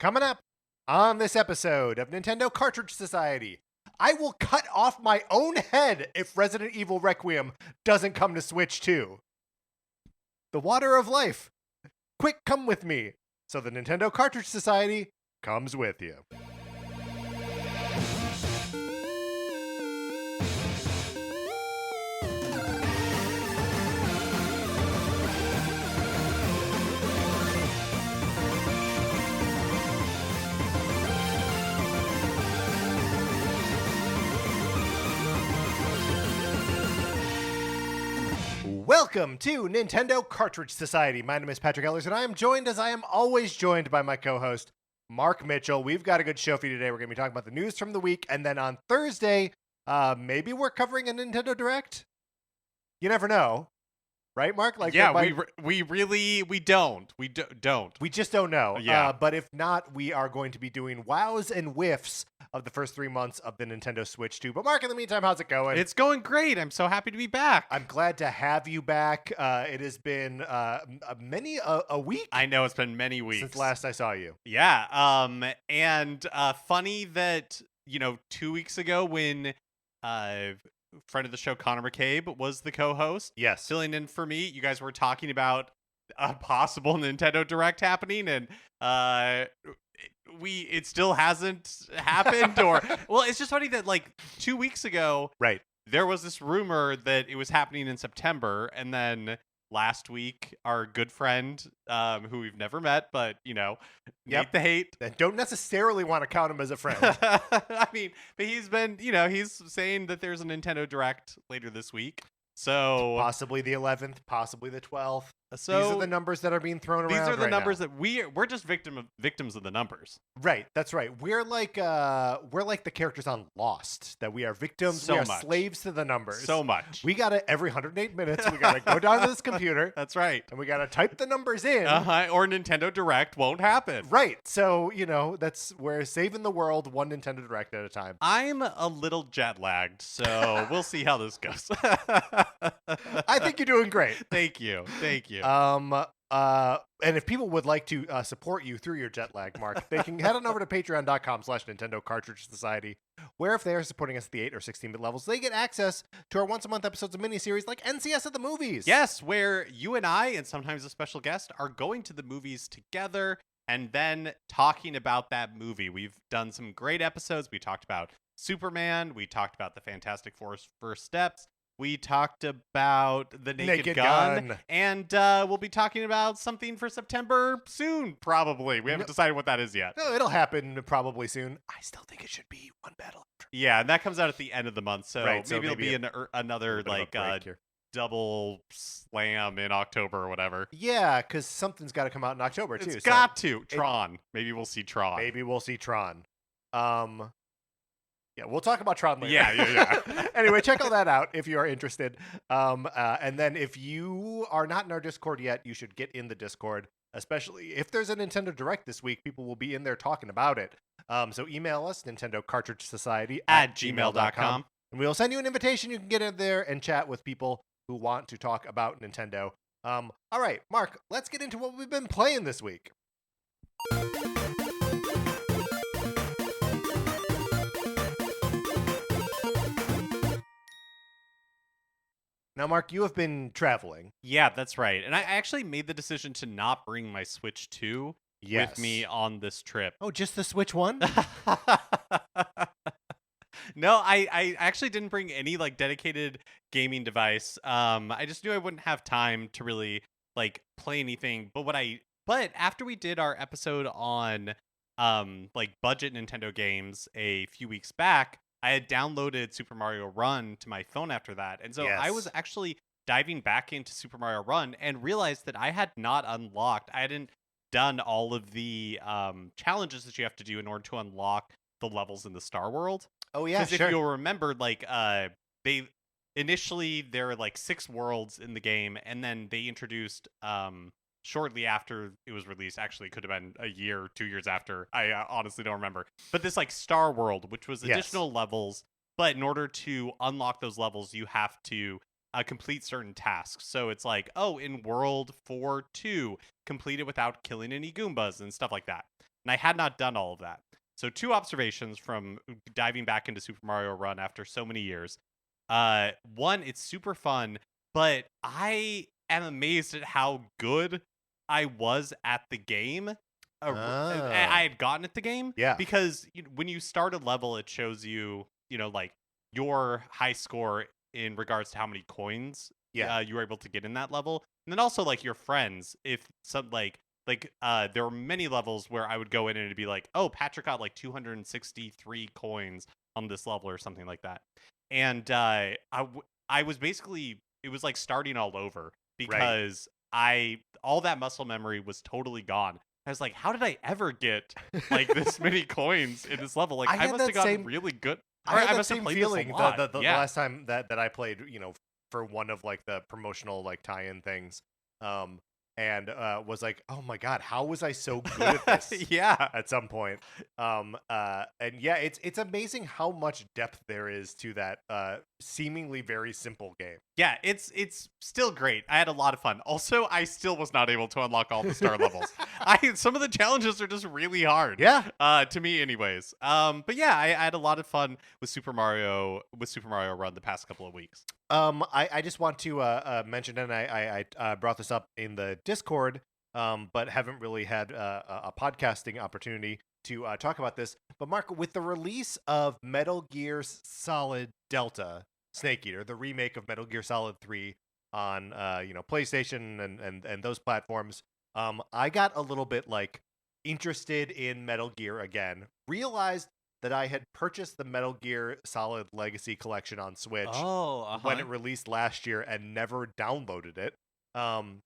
Coming up on this episode of Nintendo Cartridge Society, I will cut off my own head if Resident Evil Requiem doesn't come to Switch 2. The Water of Life. Quick, come with me. So the Nintendo Cartridge Society comes with you. Welcome to Nintendo Cartridge Society. My name is Patrick Ellers, and I am joined, as I am always joined, by my co-host, Mark Mitchell. We've got a good show for you today. We're going to be talking about the news from the week, and then on Thursday, maybe we're covering a Nintendo Direct? You never know. Right, Mark? We don't. We just don't know. Yeah. But if not, we are going to be doing wows and whiffs of the first 3 months of the Nintendo Switch 2. But Mark, in the meantime, how's it going? It's going great. I'm so happy to be back. I'm glad to have you back. It has been many a week. I know it's been many weeks Since last I saw you. Yeah. And funny that 2 weeks ago when friend of the show Connor McCabe was the co-host. Yes. Filling in for me. You guys were talking about a possible Nintendo Direct happening, and it still hasn't happened. Or well, it's just funny that 2 weeks ago, right, there was this rumor that it was happening in September, and then last week, our good friend, who we've never met, but Nate the Hate. I don't necessarily want to count him as a friend. I mean, but he's been, he's saying that there's a Nintendo Direct later this week. So possibly the 11th, possibly the 12th. So these are the numbers that are being thrown around. These are the right numbers now. that we're just victims of the numbers. Right, that's right. We're like the characters on Lost, that we are victims. So we are much. slaves to the numbers. So much. We gotta every 108 minutes. We gotta go down to this computer. That's right. And we gotta type the numbers in. Or Nintendo Direct won't happen. Right. So we're saving the world one Nintendo Direct at a time. I'm a little jet lagged, so we'll see how this goes. I think you're doing great. Thank you. And if people would like to support you through your jet lag, Mark, they can head on over to patreon.com/Nintendo Cartridge Society, where if they are supporting us at the 8 or 16-bit levels, they get access to our once-a-month episodes of miniseries like NCS at the Movies. Yes, where you and I, and sometimes a special guest, are going to the movies together and then talking about that movie. We've done some great episodes. We talked about Superman. We talked about the Fantastic Four's First Steps. We talked about the Naked Gun. And we'll be talking about something for September soon, probably. We haven't decided what that is yet. No, it'll happen probably soon. I still think it should be One Battle After. Yeah, and that comes out at the end of the month, so right, maybe it'll be another double slam in October or whatever. Yeah, because something's got to come out in October, too. It's got to. Tron. Maybe we'll see Tron. Yeah, we'll talk about Tron later. Yeah. Anyway, check all that out if you are interested. And then if you are not in our Discord yet, you should get in the Discord, especially if there's a Nintendo Direct this week. People will be in there talking about it. So email us, Nintendo Cartridge Society at gmail.com. And we'll send you an invitation. You can get in there and chat with people who want to talk about Nintendo. All right, Mark, let's get into what we've been playing this week. Now, Mark, you have been traveling. Yeah, that's right. And I actually made the decision to not bring my Switch 2 with me on this trip. Oh, just the Switch 1? No, I actually didn't bring any dedicated gaming device. I just knew I wouldn't have time to really play anything. But after we did our episode on budget Nintendo games a few weeks back, I had downloaded Super Mario Run to my phone after that. And so I was actually diving back into Super Mario Run and realized that I had not unlocked. I hadn't done all of the challenges that you have to do in order to unlock the levels in the Star World. Oh, yeah, Because if you'll remember, they initially there are 6 worlds in the game, and then they introduced shortly after it was released. Actually, it could have been a year, 2 years after. I honestly don't remember. But this Star World, which was additional levels, but in order to unlock those levels, you have to complete certain tasks. So it's in World 4-2, complete it without killing any Goombas and stuff like that. and I had not done all of that. So 2 observations from diving back into Super Mario Run after so many years. One, it's super fun, but I am amazed at how good I was at the game. I Oh, had gotten at the game yeah, because when you start a level, it shows you, like your high score in regards to how many coins yeah. you were able to get in that level, and then also like your friends. If some there were many levels where I would go in and it'd be like, oh, Patrick got like 263 coins on this level or something like that, and I was basically, it was like starting all over Right. because all that muscle memory was totally gone. I was like, how did I ever get like this many coins in this level? Like I I had must have that gotten same. really good, I or had I that must have same played this a feeling lot. the Yeah. last time that I played, for one of like the promotional like tie-in things, um, and was like, oh my god, how was I so good at this Yeah. at some point? And yeah, it's amazing how much depth there is to that seemingly very simple game. Yeah, it's still great. I had a lot of fun. Also, I still was not able to unlock all the star levels. I Some of the challenges are just really hard. Yeah. To me anyways. But yeah, I had a lot of fun with Super Mario Run the past couple of weeks. I just want to mention, and I brought this up in the Discord, but haven't really had a podcasting opportunity to talk about this. But Mark, with the release of Metal Gear Solid Delta Snake Eater, the remake of Metal Gear Solid 3 on PlayStation and those platforms, I got a little bit like interested in Metal Gear again. Realized that I had purchased the Metal Gear Solid Legacy Collection on Switch Oh, when uh-huh. it released last year and never downloaded it, um,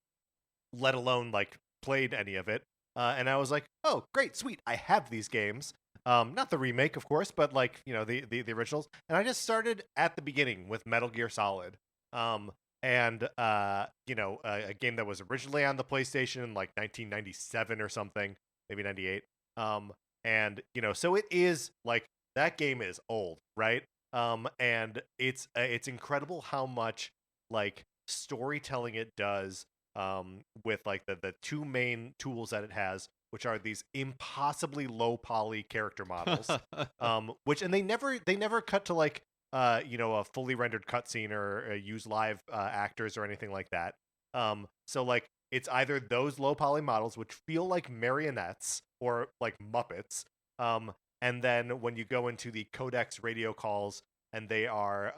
let alone like played any of it. And I was like, oh, great, sweet, I have these games. Not the remake, of course, but like the originals. And I just started at the beginning with Metal Gear Solid. Um, and a game that was originally on the PlayStation in like 1997 or something, maybe 98. Um, and so it is like that game is old, right? And it's incredible how much like storytelling it does, with like the two main tools that it has, which are these impossibly low poly character models, which, and they never cut to like a fully rendered cutscene or use live actors or anything like that. So like it's either those low poly models which feel like marionettes or like Muppets, um, and then when you go into the codex radio calls, and they are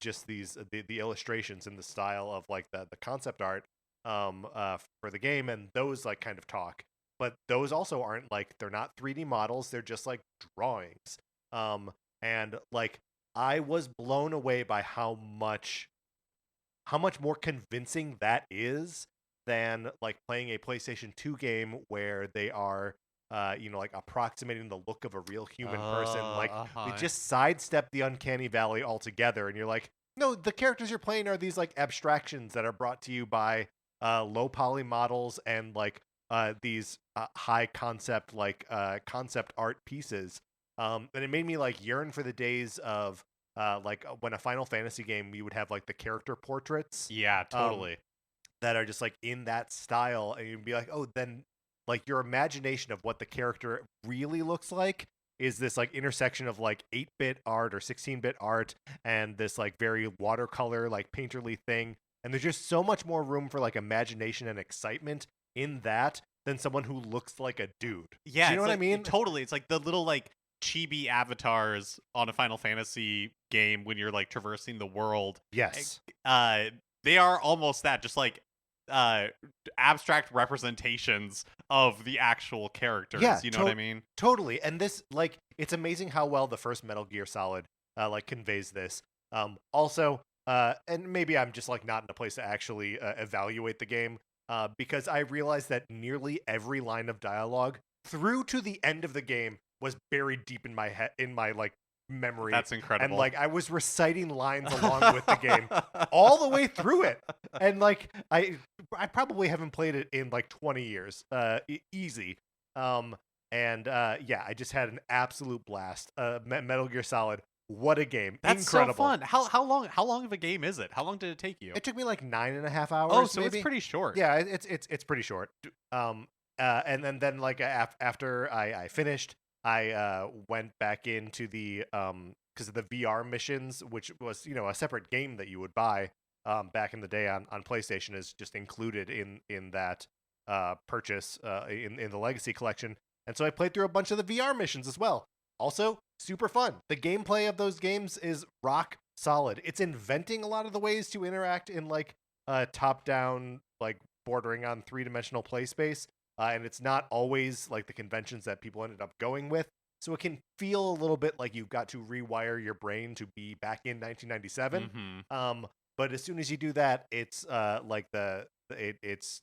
just the illustrations in the style of like the concept art, for the game, and those like kind of talk. But those also aren't like, they're not 3D models, they're just like drawings. And like I was blown away by how much more convincing that is than like playing a PlayStation 2 game where they are like approximating the look of a real human person. Like they Uh-huh. just sidestep the uncanny valley altogether, and you're like, no, the characters you're playing are these like abstractions that are brought to you by low poly models and like these high concept like concept art pieces. And it made me like yearn for the days of when a Final Fantasy game, you would have like the character portraits, Yeah, um, totally. that are just like in that style, and you'd be like, oh, then like your imagination of what the character really looks like is this like intersection of like 8-bit art or 16-bit art and this like very watercolor like painterly thing, and there's just so much more room for like imagination and excitement in that than someone who looks like a dude. Do Yeah, you know it's what I like mean? totally. It's like the little like chibi avatars on a Final Fantasy game when you're like traversing the world. Eh, Yes. Uh, they are almost that, just like uh abstract representations of the actual Yeah, characters. You know what I mean? totally. And this, like, it's amazing how well the first Metal Gear Solid, like, conveys this. Also, and maybe I'm just like not in a place to actually evaluate the game, because I realized that nearly every line of dialogue through to the end of the game was buried deep in my head, in my like memory, That's and incredible. like I was reciting lines along with the game all the way through it, and like I probably haven't played it in like 20 years, easy. Um, and yeah, I just had an absolute blast. Metal Gear Solid, what a game, That's so incredible. fun. How long of a game is it? How long did it take you? It took me like 9.5 Oh, hours, so it's maybe. pretty short. Yeah, it's pretty short. and then like after I finished, I went back into the because of the VR missions, which was a separate game that you would buy back in the day on PlayStation, is just included in that purchase in the Legacy Collection. And so I played through a bunch of the VR missions as well. Also, super fun. The gameplay of those games is rock solid. It's inventing a lot of the ways to interact in like top-down, like bordering on three-dimensional play space, and it's not always like the conventions that people ended up going with. So it can feel a little bit like you've got to rewire your brain to be back in 1997. But as soon as you do that, it's like it's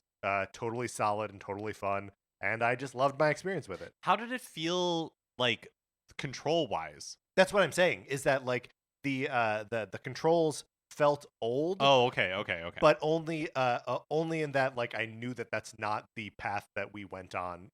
totally solid and totally fun, and I just loved my experience with it. How did it feel like control wise? That's what I'm saying, is that like the controls felt old. Oh, okay. But only in that like I knew that that's not the path that we went on,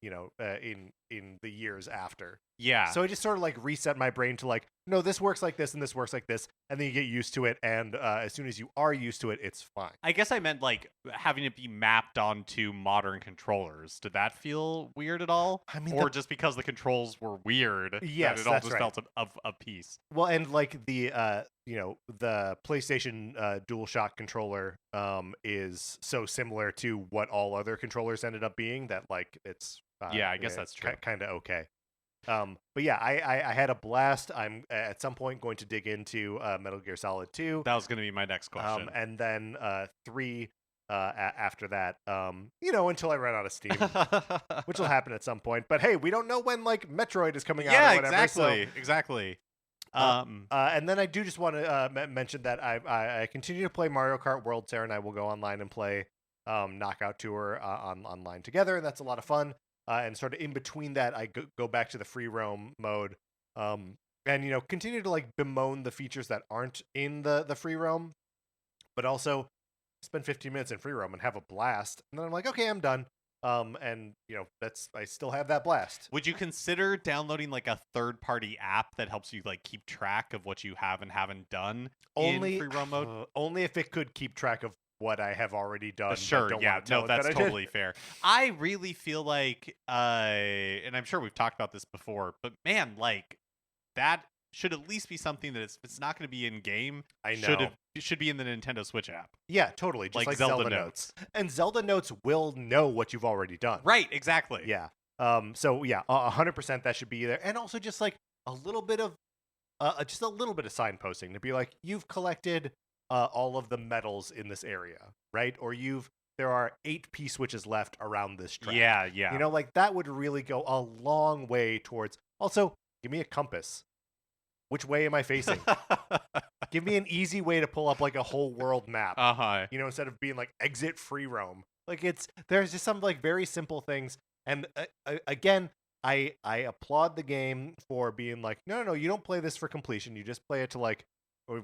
in the years after. Yeah. So I just sort of like reset my brain to like, no, this works like this and this works like this, and then you get used to it, and as soon as you are used to it, it's fine. I guess I meant like having it be mapped onto modern controllers. Did that feel weird at all? I mean, or just because the controls were weird, yes, that it all that's just right. felt a piece. Well, and like the PlayStation DualShock controller is so similar to what all other controllers ended up being that like it's yeah, I guess that's true. Kind of okay. But yeah, I had a blast. I'm at some point going to dig into Metal Gear Solid 2. That was going to be my next question. And then 3 after that, until I run out of steam, which will happen at some point. But hey, we don't know when like Metroid is coming out or whatever. Exactly. And then I do just want to mention that I continue to play Mario Kart World. Sarah and I will go online and play Knockout Tour online together, and that's a lot of fun. And sort of in between that, I go back to the free roam mode, and continue to like bemoan the features that aren't in the free roam, but also spend 15 minutes in free roam and have a blast. And then I'm like, okay, I'm done. And I still have that blast. Would you consider downloading like a third-party app that helps you like keep track of what you have and haven't done in free roam mode? Only if it could keep track of what I have already done. Sure, yeah, no, that's totally fair. I really feel like, and I'm sure we've talked about this before, but man, like that should at least be something that it's not going to be in game. I know. Should be in the Nintendo Switch app. Yeah, totally. Just like Zelda Notes. And Zelda Notes will know what you've already done. Right, exactly. Yeah. So yeah, 100% that should be there. And also just like a little bit of signposting to be like, you've collected all of the medals in this area, right? Or there are 8 P-switches left around this track. Yeah. Like that would really go a long way towards. Also, give me a compass. Which way am I facing? Give me an easy way to pull up like a whole world map. Instead of being like exit free roam. Like there's just some like very simple things. And again, I applaud the game for being like, no, you don't play this for completion. You just play it to like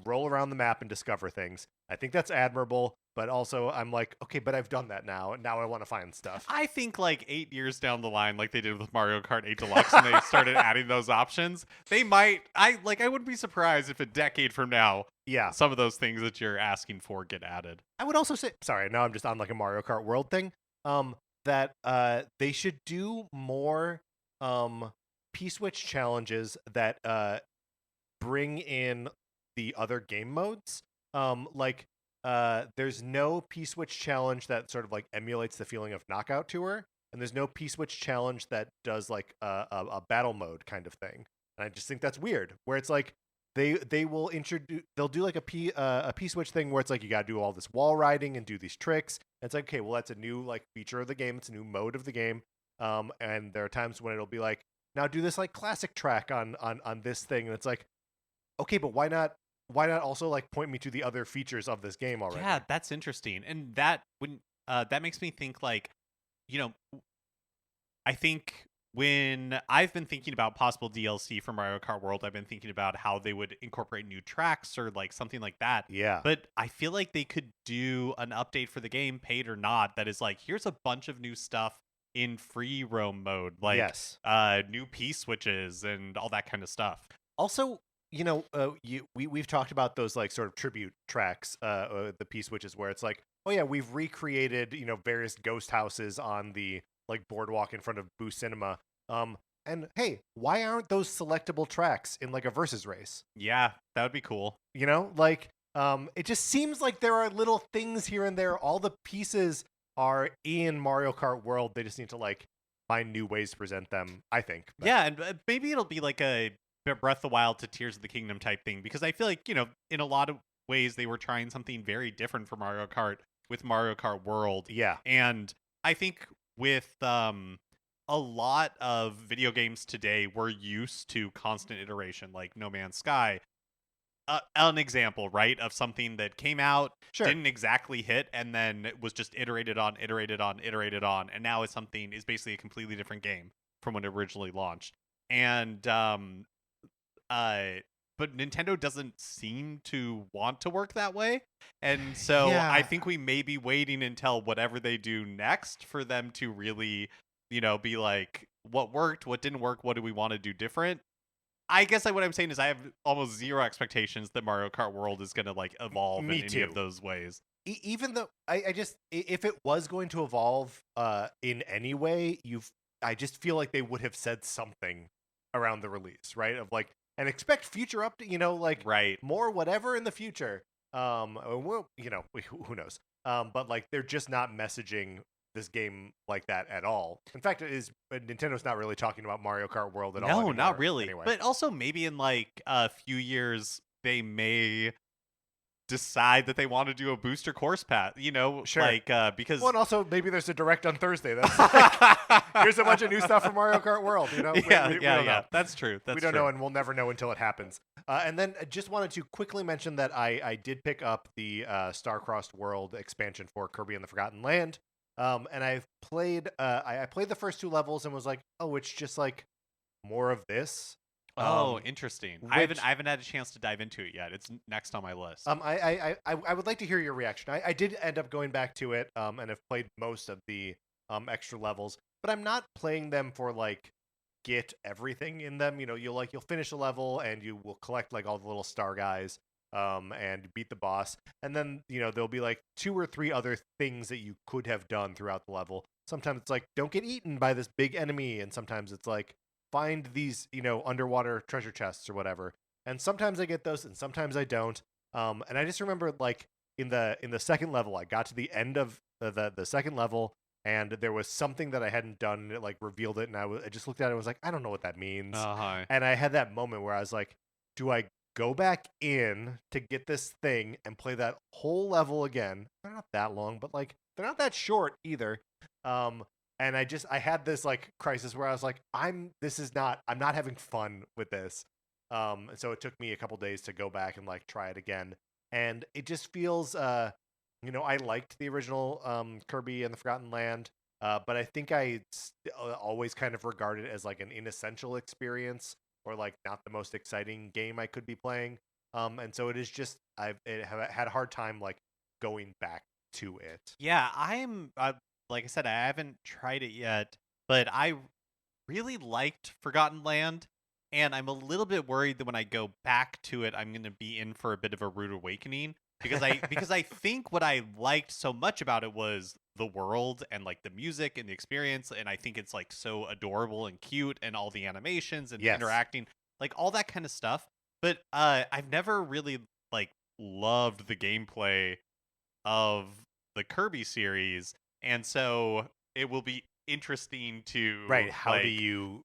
roll around the map and discover things. I think that's admirable, but also I'm like, okay, but I've done that now, and now I want to find stuff. I think like 8 years down the line, like they did with Mario Kart 8 Deluxe, and they started adding those options, they might. I wouldn't be surprised if a decade from now, some of those things that you're asking for get added. I would also say, sorry, now I'm just on like a Mario Kart World thing. That they should do more P-switch challenges that bring in the other game modes. There's no P-switch challenge that sort of like emulates the feeling of Knockout Tour, and there's no P-switch challenge that does like a battle mode kind of thing. And I just think that's weird, where it's like they'll do like a P-switch thing where it's like you got to do all this wall riding and do these tricks. And it's like, okay, well that's a new like feature of the game, it's a new mode of the game. And there are times when it'll be like, now do this like classic track on this thing, and it's like, okay, but why not also like point me to the other features of this game already? Yeah, that's interesting. And that that makes me think like, I think when I've been thinking about possible DLC for Mario Kart World, I've been thinking about how they would incorporate new tracks or like something like that. Yeah. But I feel like they could do an update for the game, paid or not, that is like, here's a bunch of new stuff in free roam mode, like new P-switches and all that kind of stuff. Also, we've talked about those like sort of tribute tracks, the P-switches, where it's like, oh yeah, we've recreated various ghost houses on the like boardwalk in front of Boo Cinema. And hey, why aren't those selectable tracks in like a versus race? Yeah, that would be cool. You know, like it just seems like there are little things here and there. All the pieces are in Mario Kart World. They just need to like find new ways to present them, I think. But Yeah, and maybe it'll be like a Breath of the Wild to Tears of the Kingdom type thing, because I feel like, in a lot of ways they were trying something very different for Mario Kart with Mario Kart World. yeah. And I think with a lot of video games today, we're used to constant iteration, like No Man's Sky. An example, right, of something that came out, Sure. didn't exactly hit, and then it was just iterated on, and now it's basically a completely different game from when it originally launched. And but Nintendo doesn't seem to want to work that way, and so Yeah. I think we may be waiting until whatever they do next for them to really, be like, what worked, what didn't work, what do we want to do different. I guess what I'm saying is I have almost zero expectations that Mario Kart World is going to like evolve Me in too. any of those ways. Even though I just if it was going to evolve in any way, I just feel like they would have said something around the release, right? Of like, and expect future update, like Right. more whatever in the future. Well, who knows? But like they're just not messaging this game like that at all. In fact, Nintendo's not really talking about Mario Kart World at all. No, anymore, not really. Anyway. But also maybe in like a few years they may decide that they want to do a booster course path, Sure. like because Well, and also maybe there's a direct on Thursday. That's like, here's a bunch of new stuff from Mario Kart World. We don't know. That's true. We don't know, and we'll never know until it happens. And then I just wanted to quickly mention that I did pick up the Star-Crossed World expansion for Kirby and the Forgotten Land. And I've played I played the first 2 levels and was like, oh, it's just like more of this. Interesting. Which, I haven't had a chance to dive into it yet. It's next on my list. I would like to hear your reaction. I did end up going back to it and have played most of the extra levels, but I'm not playing them for like get everything in them. You'll finish a level and you will collect like all the little star guys and beat the boss, and then there'll be like 2 or 3 other things that you could have done throughout the level. Sometimes it's like don't get eaten by this big enemy, and sometimes it's like find these underwater treasure chests or whatever. And sometimes I get those and sometimes I don't. And I just remember like in the second level, I got to the end of the second level and there was something that I hadn't done and it like revealed it, and I just looked at it and was like, I don't know what that means. And I had that moment where I was like, do I go back in to get this thing and play that whole level again? They're not that long, but like they're not that short either. And I had this like crisis where I was like, I'm not having fun with this. So it took me a couple days to go back and like try it again. And it just feels, I liked the original Kirby and the Forgotten Land, but I think I always kind of regard it as like an inessential experience or like not the most exciting game I could be playing. And so it is just, I've had a hard time like going back to it. Yeah, like I said, I haven't tried it yet, but I really liked Forgotten Land, and I'm a little bit worried that when I go back to it, I'm going to be in for a bit of a rude awakening because I think what I liked so much about it was the world and like the music and the experience, and I think it's like so adorable and cute and all the animations and the interacting, like all that kind of stuff. But I've never really like loved the gameplay of the Kirby series. And so it will be interesting to How do you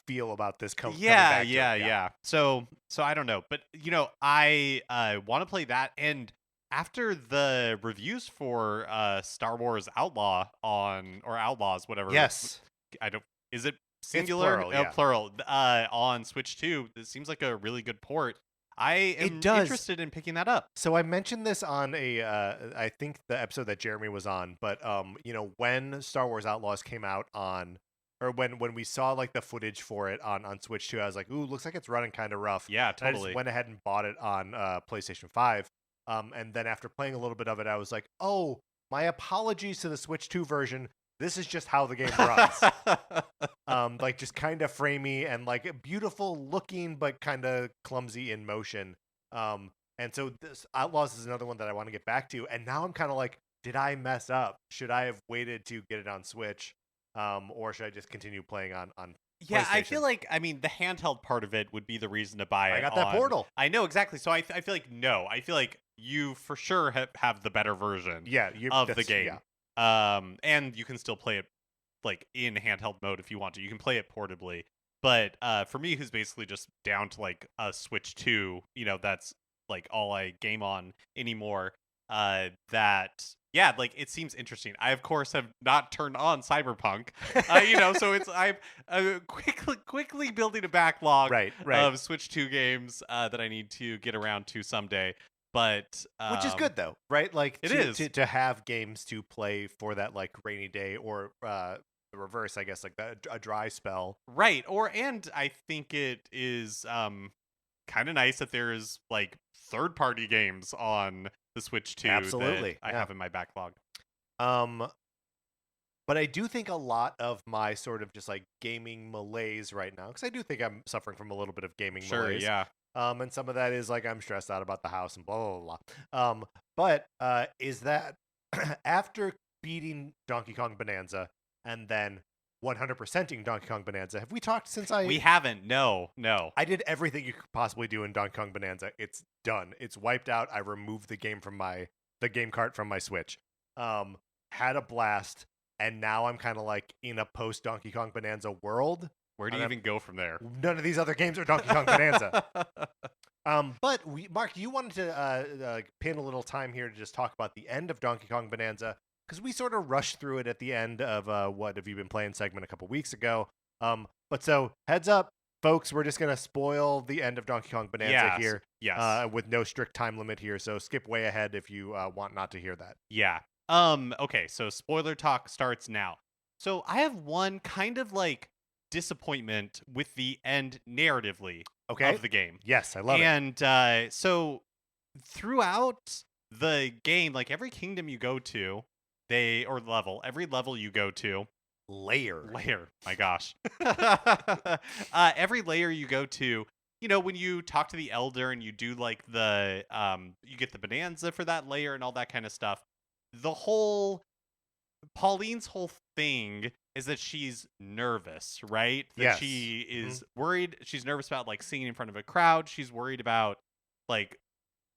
feel about this coming back to it? Yeah. So I don't know, but I want to play that. And after the reviews for Star Wars Outlaws, whatever. Yes. Is it singular? It's plural. On Switch 2, it seems like a really good port. I am interested in picking that up. So I mentioned this on I think the episode that Jeremy was on, but when Star Wars Outlaws came out or when we saw like the footage for it on Switch 2, I was like, ooh, looks like it's running kind of rough. Yeah, totally. And I just went ahead and bought it on PlayStation 5. And then after playing a little bit of it, I was like, oh, my apologies to the Switch 2 version. This is just how the game runs. Like just kind of framey and like beautiful looking, but kind of clumsy in motion. And so this Outlaws is another one that I want to get back to. And now I'm kind of like, did I mess up? Should I have waited to get it on Switch? or should I just continue playing on Yeah, I feel PlayStation? like, I mean, the handheld part of it would be the reason to buy I it got that on. Portal. I know exactly. So I feel like no. I feel like you for sure have the better version Yeah, of the that's game. And you can still play it like in handheld mode if you want to. You can play it portably. But for me, who's basically just down to like a Switch 2, that's like all I game on anymore. That yeah, like it seems interesting. I of course have not turned on Cyberpunk, so it's I'm quickly building a backlog Right. of Switch 2 games that I need to get around to someday. But Which is good though, right? Like it to, is. to have games to play for that like rainy day or the reverse, I guess, like a dry spell. Right. And I think it is kind of nice that there's like third-party games on the Switch 2 Absolutely, that I yeah. have in my backlog. Um, but I do think a lot of my sort of just like gaming malaise right now, because I do think I'm suffering from a little bit of gaming Sure, malaise. yeah. And some of that is like I'm stressed out about the house and blah blah blah. But is that after beating Donkey Kong Bonanza and then 100%ing Donkey Kong Bonanza, have we talked since We haven't. No. I did everything you could possibly do in Donkey Kong Bonanza. It's done. It's wiped out. I removed the game from the game cart from my Switch. Had a blast, and now I'm kind of like in a post Donkey Kong Bonanza world. Where do you even go from there? None of these other games are Donkey Kong Bonanza. But Mark, you wanted to pin a little time here to just talk about the end of Donkey Kong Bonanza, because we sort of rushed through it at the end of What Have You Been Playing segment a couple weeks ago. But so heads up, folks, we're just gonna spoil the end of Donkey Kong Bonanza here. Yes. With no strict time limit here, so skip way ahead if you want not to hear that. Yeah. Okay, so spoiler talk starts now. So I have one kind of like disappointment with the end narratively of the game. Yes, I love it. And so throughout the game, like every kingdom you go to, every level you go to, Layer. My gosh. Every layer you go to, when you talk to the elder and you do like you get the bonanza for that layer and all that kind of stuff. Pauline's whole thing is that she's nervous, right? That Yes. she is worried. She's nervous about like singing in front of a crowd. She's worried about like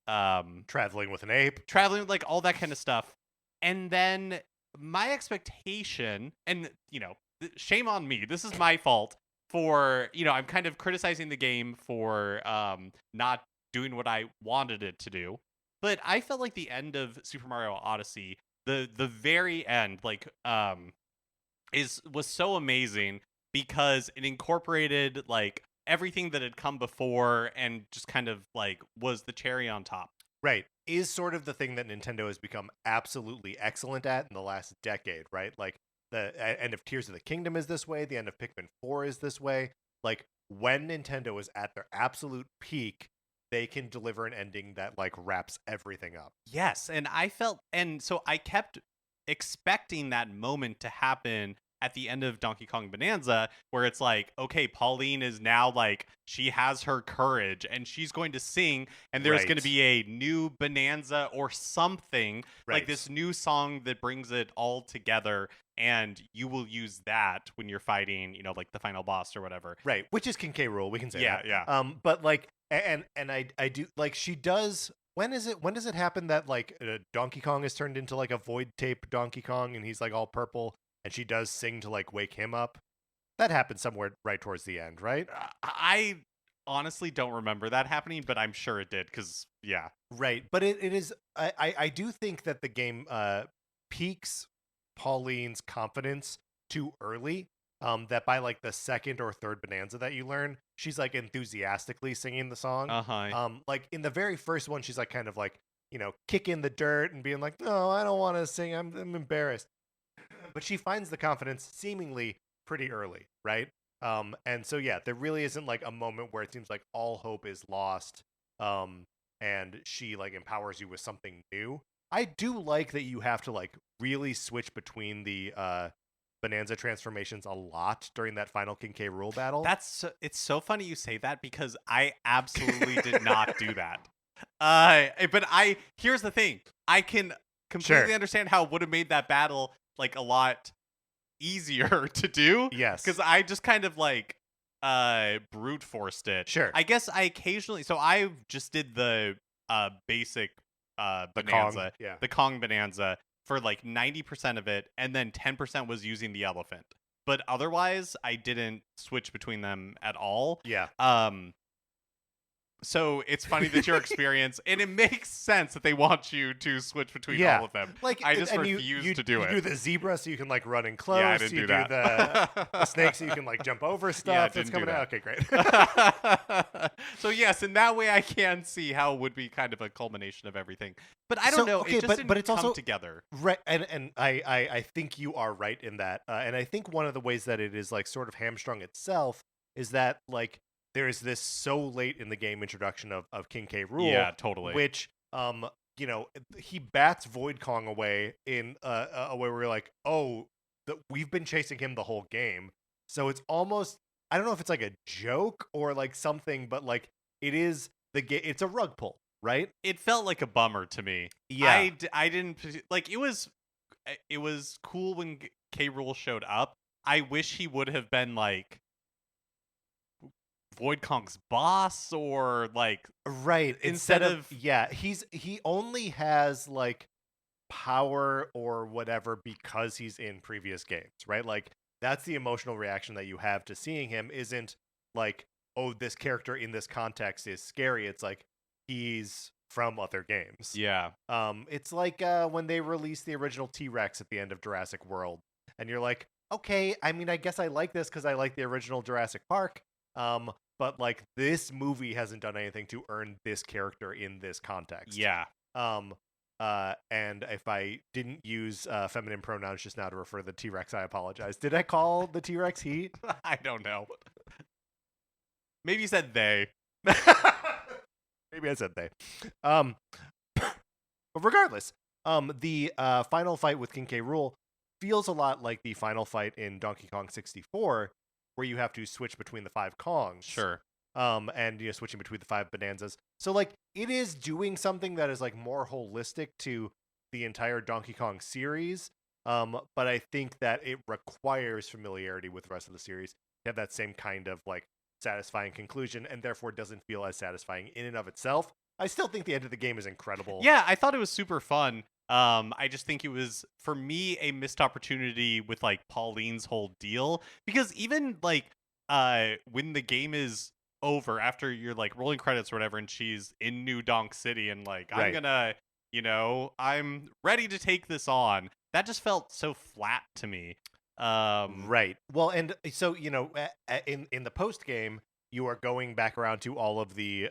traveling with an ape, like all that kind of stuff. And then my expectation, and shame on me, this is my fault for, I'm kind of criticizing the game for not doing what I wanted it to do. But I felt like the end of Super Mario Odyssey, the very end, like was so amazing because it incorporated like everything that had come before and just kind of like was the cherry on top. Right. Is sort of the thing that Nintendo has become absolutely excellent at in the last decade, right? Like the end of Tears of the Kingdom is this way, the end of Pikmin 4 is this way. Like when Nintendo is at their absolute peak, they can deliver an ending that like wraps everything up. Yes, and so I kept expecting that moment to happen at the end of Donkey Kong Bonanza, where it's like, okay, Pauline is now like, she has her courage and she's going to sing, and there's going to be a new Bonanza or something, like this new song that brings it all together, and you will use that when you're fighting, like the final boss or whatever. Right, which is King K. Rool, we can say that. Yeah. But like, and I do, like, she does, when does it happen that like Donkey Kong is turned into like a void tape Donkey Kong and he's like all purple? And she does sing to like wake him up. That happens somewhere right towards the end, right? I honestly don't remember that happening, but I'm sure it did because, yeah. Right. But it is, I do think that the game peaks Pauline's confidence too early. That by like the second or third Bonanza that you learn, she's like enthusiastically singing the song. Like in the very first one, she's like kind of like, kicking the dirt and being like, no, I don't want to sing. I'm embarrassed. But she finds the confidence seemingly pretty early, right? And so, yeah, there really isn't like a moment where it seems like all hope is lost, and she like empowers you with something new. I do like that you have to like really switch between the Bonanza transformations a lot during that final King K. Rool battle. It's so funny you say that because I absolutely did not do that. But here's the thing. I can completely understand how it would have made that battle like a lot easier to do. Yes. Because I just kind of like brute forced it. Sure. I guess I occasionally, so I just did the basic The Bonanza, Kong, yeah. the Kong Bonanza for like 90% of it, and then 10% was using the elephant. But otherwise, I didn't switch between them at all. Yeah. So it's funny that your experience, and it makes sense that they want you to switch between all of them. Like, I just and refuse to do you it. do the zebra so you can like run in close. Yeah, I didn't you do that. The snake so you can like jump over stuff Yeah, that's didn't coming do out. Okay, great. So yes, in that way I can see how it would be kind of a culmination of everything. But I don't know. Okay, it just but it's come also together. Right, and I think you are right in that, and I think one of the ways that it is like sort of hamstrung itself is that like there is this so late in the game introduction of King K. Rool, Yeah, totally. which you know, he bats Void Kong away in a way where you're like, oh, we've been chasing him the whole game, so it's almost, I don't know if it's like a joke or like something, but like it is it's a rug pull. Right? It felt like a bummer to me. Yeah. I didn't like it was cool when K. Rool showed up. I wish he would have been like Void Kong's boss or like Right. instead of yeah, he only has like power or whatever because he's in previous games, right? Like that's the emotional reaction that you have to seeing him isn't like, oh, this character in this context is scary. It's like he's from other games. Yeah. It's like when they released the original T-Rex at the end of Jurassic World, and you're like, okay, I mean, I guess I like this because I like the original Jurassic Park. But like this movie hasn't done anything to earn this character in this context. Yeah. And if I didn't use feminine pronouns just now to refer to the T-Rex, I apologize. Did I call the T-Rex he? I don't know. Maybe you said they. Maybe I said they. But regardless, the final fight with King K. Rool feels a lot like the final fight in Donkey Kong 64, where you have to switch between the 5 Kongs. Sure. And switching between the 5 Bonanzas. So like it is doing something that is like more holistic to the entire Donkey Kong series. But I think that it requires familiarity with the rest of the series to have that same kind of like satisfying conclusion, and therefore doesn't feel as satisfying in and of itself. I still think the end of the game is incredible. Yeah, I thought it was super fun. I just think it was, for me, a missed opportunity with like Pauline's whole deal, because even like when the game is over, after you're like rolling credits or whatever, and she's in New Donk City and like, Right. I'm gonna, I'm ready to take this on. That just felt so flat to me. Right. Well, and so in the post game, you are going back around to all of the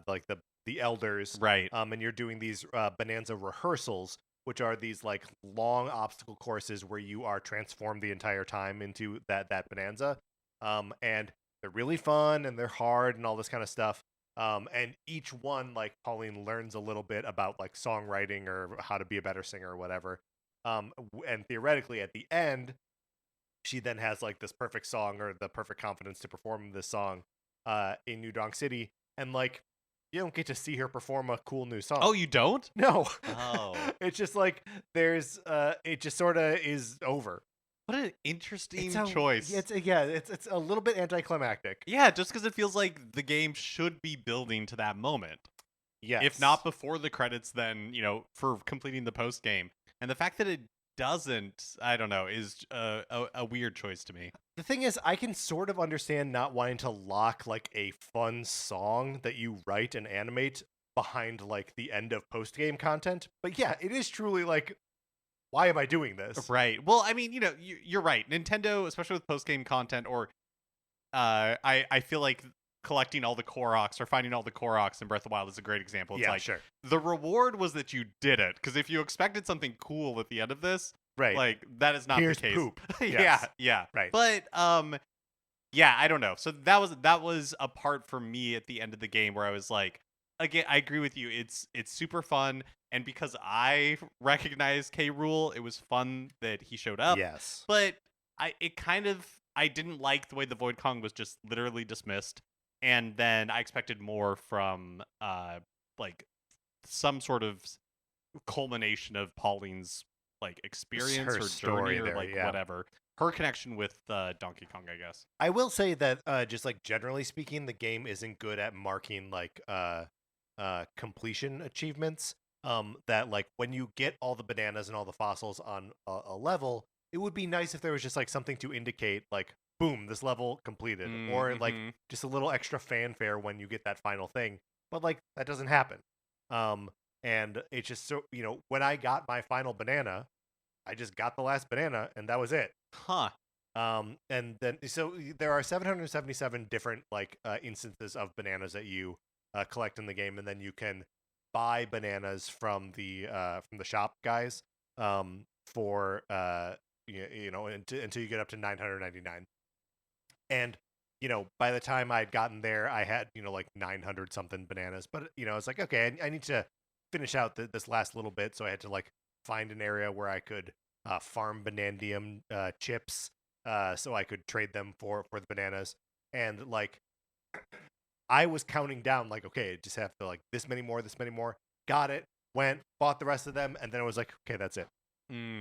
like the elders, Right. And you're doing these Bonanza rehearsals, which are these like long obstacle courses where you are transformed the entire time into that Bonanza, and they're really fun and they're hard and all this kind of stuff. And each one, like Pauline learns a little bit about like songwriting or how to be a better singer or whatever. And theoretically, at the end, she then has like this perfect song or the perfect confidence to perform this song in New Donk City. And like, you don't get to see her perform a cool new song. Oh, you don't? No. Oh. It's just like there's it just sort of is over. What an interesting It's choice. It's a little bit anticlimactic. Yeah, just because it feels like the game should be building to that moment. Yes. If not before the credits, then, for completing the post game. And the fact that it doesn't, I don't know, is a weird choice to me. The thing is, I can sort of understand not wanting to lock like a fun song that you write and animate behind like the end of post game content. But yeah, it is truly like, why am I doing this? Right. Well, I mean, you're right. Nintendo, especially with post game content, or I feel like collecting all the Koroks or finding all the Koroks in Breath of the Wild is a great example. It's like, sure. The reward was that you did it, because if you expected something cool at the end of this, Right. like that is not Here's the case. poop. Yeah. Right. But yeah, I don't know. So that was a part for me at the end of the game where I was like, again, I agree with you. It's super fun, and because I recognize K. Rool, it was fun that he showed up. Yes. But I didn't like the way the Void Kong was just literally dismissed, and then I expected more from like some sort of culmination of Pauline's like experience her or story journey or there, like yeah. whatever. Her connection with Donkey Kong, I guess. I will say that just like generally speaking, the game isn't good at marking like completion achievements. That like when you get all the bananas and all the fossils on a level, it would be nice if there was just like something to indicate like, boom, this level completed, or like Mm-hmm. just a little extra fanfare when you get that final thing. But like that doesn't happen. And it's just so when I got my final banana, I just got the last banana and that was it. Huh. And then so there are 777 different like instances of bananas that you collect in the game, and then you can buy bananas from the shop guys for until you get up to 999. And by the time I'd gotten there, I had like 900 something bananas. But it's like, okay, I need to finish out this last little bit, so I had to like find an area where I could farm banandium chips, so I could trade them for the bananas. And like I was counting down, like, okay, I just have to like this many more, got it, went, bought the rest of them, and then it was like, okay, that's it.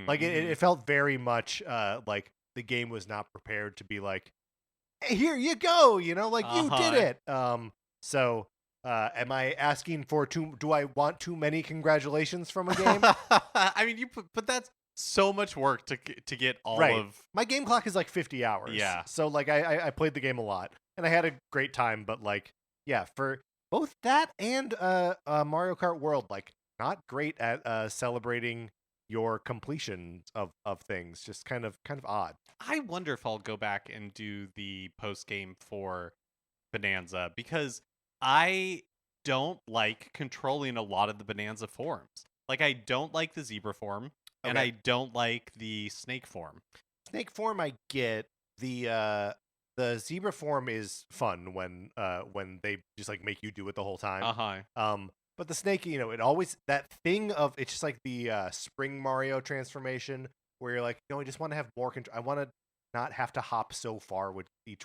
Like it felt very much like the game was not prepared to be like, hey, here you go, like you did it. So am I asking for do I want too many congratulations from a game? I mean, but that's so much work to get all Right. of. My game clock is like 50 hours. Yeah. So like I played the game a lot and I had a great time, but like, yeah, for both that and Mario Kart World, like not great at celebrating your completion of things. Just kind of odd. I wonder if I'll go back and do the post game for Bonanza, because I don't like controlling a lot of the Bonanza forms. Like I don't like the zebra form, and I don't like the snake form. Snake form I get. The zebra form is fun when they just like make you do it the whole time. But the snake, it always that thing of it's just like the spring Mario transformation where you're like, I just want to have more control. I want to not have to hop so far with each.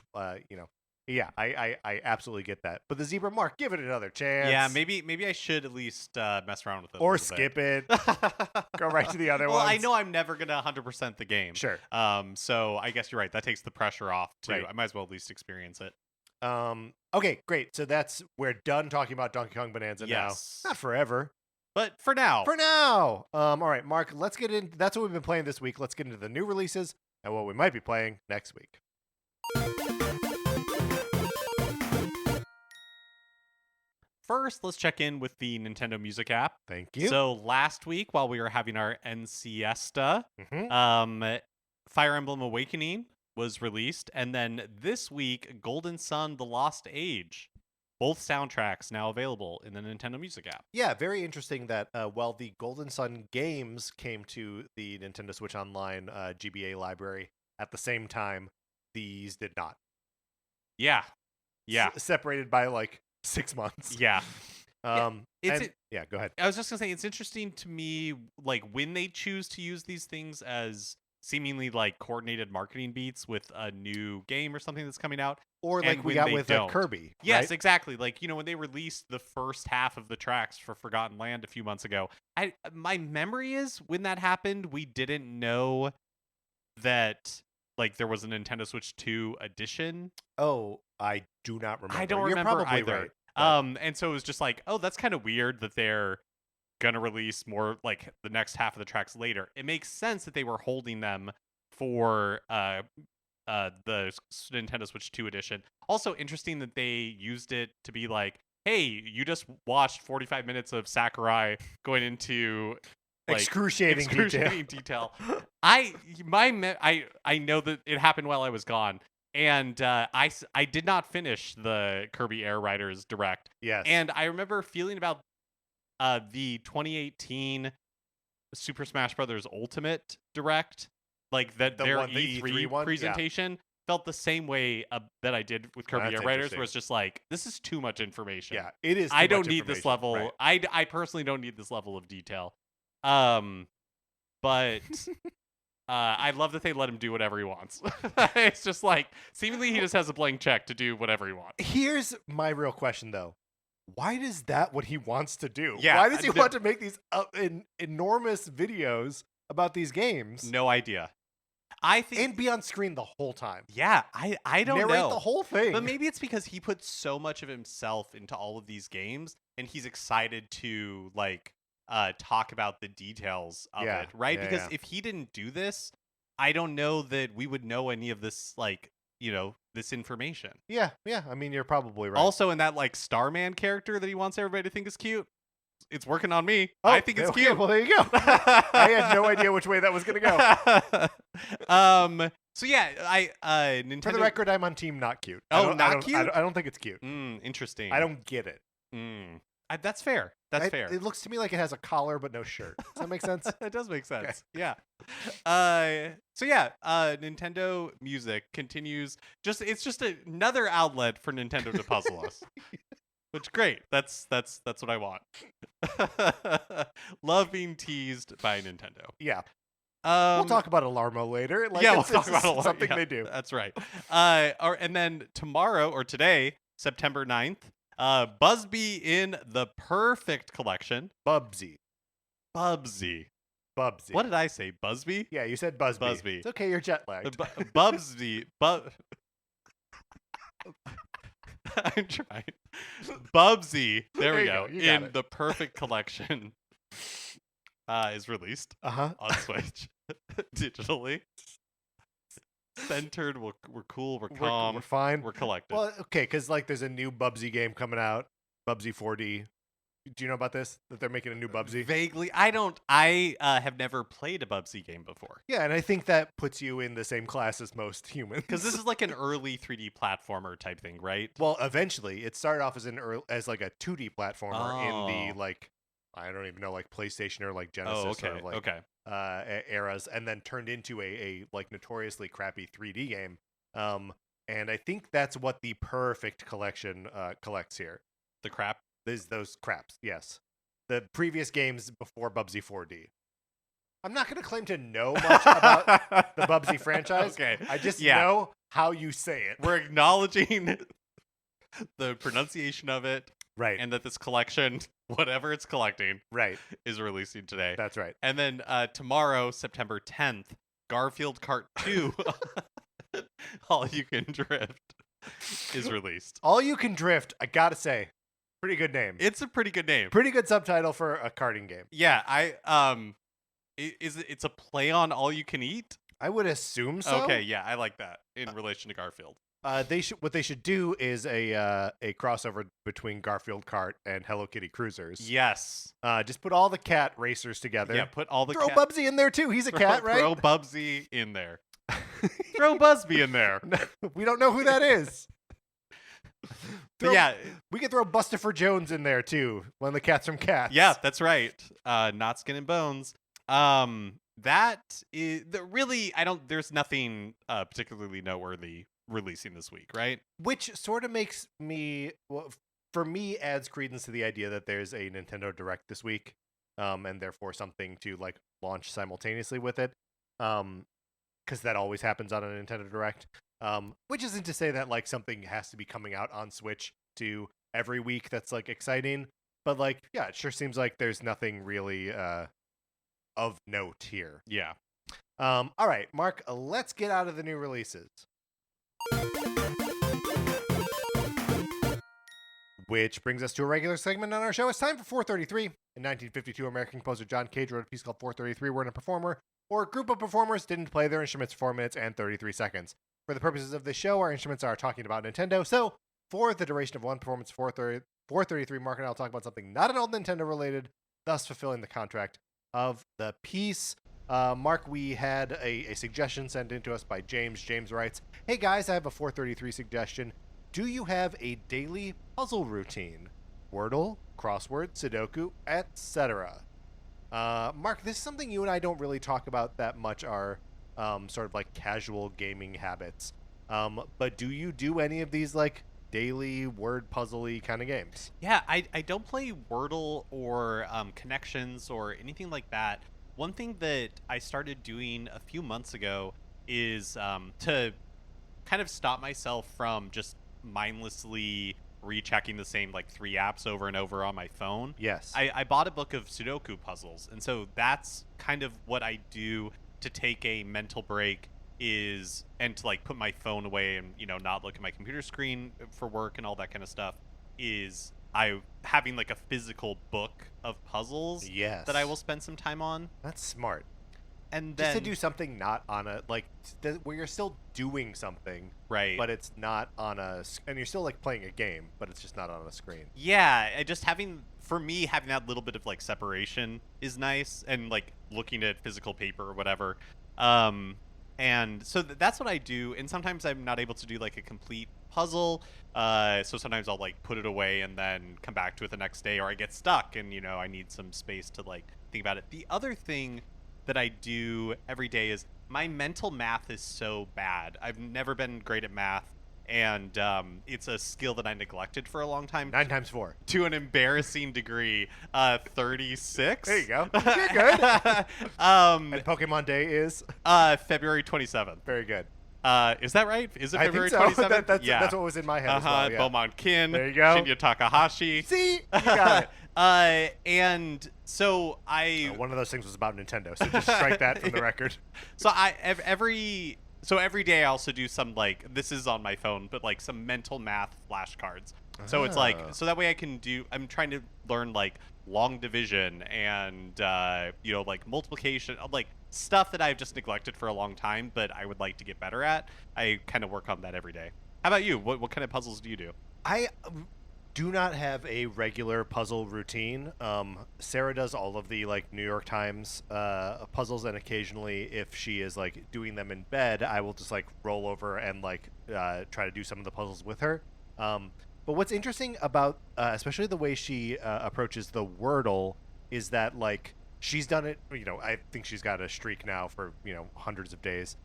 Yeah, I absolutely get that. But the zebra, Mark, give it another chance. Yeah, maybe I should at least mess around with it. Or skip it. Go right to the other one. Well, I know I'm never gonna 100% the game. Sure. So I guess you're right. That takes the pressure off too. Right. I might as well at least experience it. Okay, great. So we're done talking about Donkey Kong Bananza now. Not forever, but for now. All right, Mark, let's get in. That's what we've been playing this week. Let's get into the new releases and what we might be playing next week. First, let's check in with the Nintendo Music app. Thank you. So last week, while we were having our NCSta, Fire Emblem Awakening was released, and then this week, Golden Sun: The Lost Age. Both soundtracks now available in the Nintendo Music app. Yeah, very interesting that while the Golden Sun games came to the Nintendo Switch Online GBA library at the same time, these did not. Yeah. Separated by like 6 months. Yeah. Go ahead. I was just gonna say, it's interesting to me, like when they choose to use these things as seemingly like coordinated marketing beats with a new game or something that's coming out, or like we got with Kirby. Yes, right? Exactly. Like when they released the first half of the tracks for Forgotten Land a few months ago, my memory is when that happened, we didn't know that like there was a Nintendo Switch 2 edition. Oh, I do not remember. I don't You're remember probably either. Right, and so it was just like, oh, that's kind of weird that they're gonna release more like the next half of the tracks later. It makes sense that they were holding them for the Nintendo Switch 2 edition. Also interesting that they used it to be like, hey, you just watched 45 minutes of Sakurai going into like, excruciating detail. I know that it happened while I was gone. And I did not finish the Kirby Air Riders Direct. Yes. And I remember feeling about the 2018 Super Smash Bros. Ultimate Direct, like their E3 presentation, felt the same way that I did with Kirby Air Riders, where it's just like, this is too much information. Yeah, it is. I don't need this level. Right. I personally don't need this level of detail. But I love that they let him do whatever he wants. It's just like, seemingly he just has a blank check to do whatever he wants. Here's my real question, though. Why is that what he wants to do? Yeah, Why does he want to make these enormous videos about these games No idea. I think and be on screen the whole time. yeah, I don't Narrate know. the whole thing. But maybe it's because he put so much of himself into all of these games and he's excited to like talk about the details of Yeah, it, right? yeah, Because yeah. if he didn't do this, I don't know that we would know any of this like, this information. Yeah, I mean, you're probably right. Also in that like Starman character that he wants everybody to think is cute, it's working on me. Oh, I think it's okay, cute. Well, there you go. I had no idea which way that was going to go. So yeah, Nintendo. For the record, I'm on team not cute. Oh, not I don't, cute? I don't think it's cute. Interesting. I don't get it. That's fair. That's fair. It looks to me like it has a collar but no shirt. Does that make sense? It does make sense. Okay. Yeah. So yeah, Nintendo Music continues. It's just another outlet for Nintendo to puzzle us. Which great. That's what I want. Love being teased by Nintendo. Yeah. We'll talk about Alarmo later. Like, we'll talk about Alarmo. Something they do. That's right. And then tomorrow or today, September 9th, Busby in the Perfect Collection. Bubsy. What did I say? Busby? Yeah, you said Busby. Busby. It's okay, you're jet lagged. Bubsby. I'm trying. Bubsy. There we go. In the Perfect Collection is released on Switch digitally. Centered. We're cool. We're calm. We're fine. We're collected. Well, okay, because like there's a new Bubsy game coming out, Bubsy 4D. Do you know about this? That they're making a new Bubsy? Vaguely. I have never played a Bubsy game before. Yeah, and I think that puts you in the same class as most humans. Because this is like an early 3D platformer type thing, right? Well, eventually, it started off as like a 2D platformer in the like, I don't even know, like PlayStation or like Genesis sort of like eras, and then turned into a like notoriously crappy 3D game. And I think that's what the Perfect Collection collects here. The crap. Those craps, yes. The previous games before Bubsy 4D. I'm not going to claim to know much about the Bubsy franchise. Okay. I just know how you say it. We're acknowledging the pronunciation of it. Right. And that this collection, whatever it's collecting, right, is releasing today. That's right. And then tomorrow, September 10th, Garfield Kart 2, All You Can Drift, is released. All You Can Drift, I gotta say, pretty good name. It's a pretty good name. Pretty good subtitle for a karting game. Yeah, it's a play on All You Can Eat? I would assume so. Okay, yeah, I like that in relation to Garfield. What they should do is a crossover between Garfield Kart and Hello Kitty Cruisers. Yes. Just put all the cat racers together. Yeah, put all the throw Bubsy in there too. He's a cat, right? Throw Bubsy in there. Throw Busby in there. We don't know who that is. Yeah, we could throw Bustafer Jones in there too. One of the cats from Cats. Yeah, that's right. Not Skin and Bones. That is really. There's nothing particularly noteworthy releasing this week, right? Which sort of makes me, for me, adds credence to the idea that there's a Nintendo Direct this week, and therefore something to like launch simultaneously with it, because that always happens on a Nintendo Direct. Which isn't to say that like something has to be coming out on Switch to every week that's like exciting, but like yeah, it sure seems like there's nothing really of note here. Yeah. All right, Mark, let's get out of the new releases. Which brings us to a regular segment on our show. It's time for 433. In 1952, American composer John Cage wrote a piece called 433, wherein a performer or a group of performers didn't play their instruments for 4 minutes and 33 seconds. For the purposes of this show, our instruments are talking about Nintendo. So, for the duration of one performance, 433, Mark and I will talk about something not at all Nintendo related, thus fulfilling the contract of the piece. Mark, we had a suggestion sent in to us by James. James writes, "Hey guys, I have a 433 suggestion. Do you have a daily puzzle routine? Wordle, crossword, Sudoku, etc." Mark, this is something you and I don't really talk about that much, our sort of like casual gaming habits. But do you do any of these like daily word puzzle-y kind of games? Yeah, I don't play Wordle or Connections or anything like that. One thing that I started doing a few months ago is to kind of stop myself from just mindlessly rechecking the same like 3 apps over and over on my phone. Yes. I bought a book of Sudoku puzzles, and so that's kind of what I do to take a mental break and to like put my phone away and not look at my computer screen for work and all that kind of stuff is I having like a physical book of puzzles Yes. that I will spend some time on. That's smart. And Just then to do something not on a where you're still doing something, right, but it's not on and you're still like playing a game, but it's just not on a screen. yeah, just having that little bit of like separation is nice, and like looking at physical paper or whatever. And so that's what I do, and sometimes I'm not able to do like a complete puzzle, so sometimes I'll like put it away and then come back to it the next day, or I get stuck and I need some space to like think about it. The other thing that I do every day is my mental math is so bad. I've never been great at math, and it's a skill that I neglected for a long time. 9 times 4. To an embarrassing degree. 36. There you go. You're good. And Pokemon Day is February 27th. very good. Is that right? Is it I February think so. 27th? That's what was in my head as well. Yeah. Beaumont Kin. There you go. Shinya Takahashi. See, you got it. And so One of those things was about Nintendo, so just strike that from the record. So every day I also do some like, this is on my phone, but like some mental math flashcards. So it's like, so that way I'm trying to learn like long division and like multiplication, like stuff that I've just neglected for a long time, but I would like to get better at. I kind of work on that every day. How about you? What kind of puzzles do you do? I do not have a regular puzzle routine. Sarah does all of the like New York Times puzzles, and occasionally, if she is like doing them in bed, I will just like roll over and like try to do some of the puzzles with her. But what's interesting about especially the way she approaches the Wordle is that like she's done it. I think she's got a streak now for hundreds of days,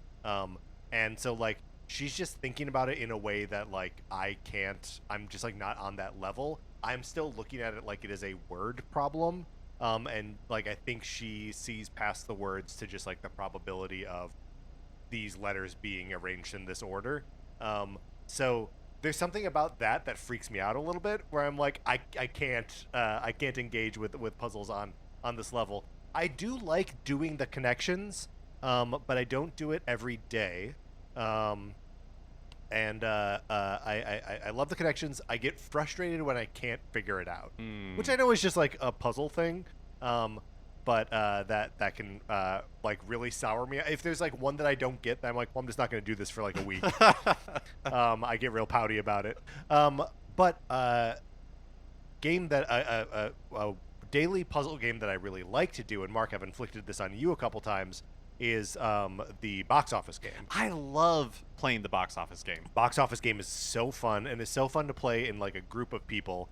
and so like. She's just thinking about it in a way that like I can't. I'm just like not on that level. I'm still looking at it like it is a word problem, and like I think she sees past the words to just like the probability of these letters being arranged in this order. So there's something about that freaks me out a little bit, where I'm like I can't engage with puzzles on this level. I do like doing the connections, but I don't do it every day. And I love the connections. I get frustrated when I can't figure it out, which I know is just like a puzzle thing. But that can like really sour me. If there's like one that I don't get, then I'm like, well, I'm just not going to do this for like a week. I get real pouty about it. But game that a daily puzzle game that I really like to do, and Mark, I've inflicted this on you a couple times, is the box office game. I love playing the box office game. Box office game is so fun, and it's so fun to play in like a group of people,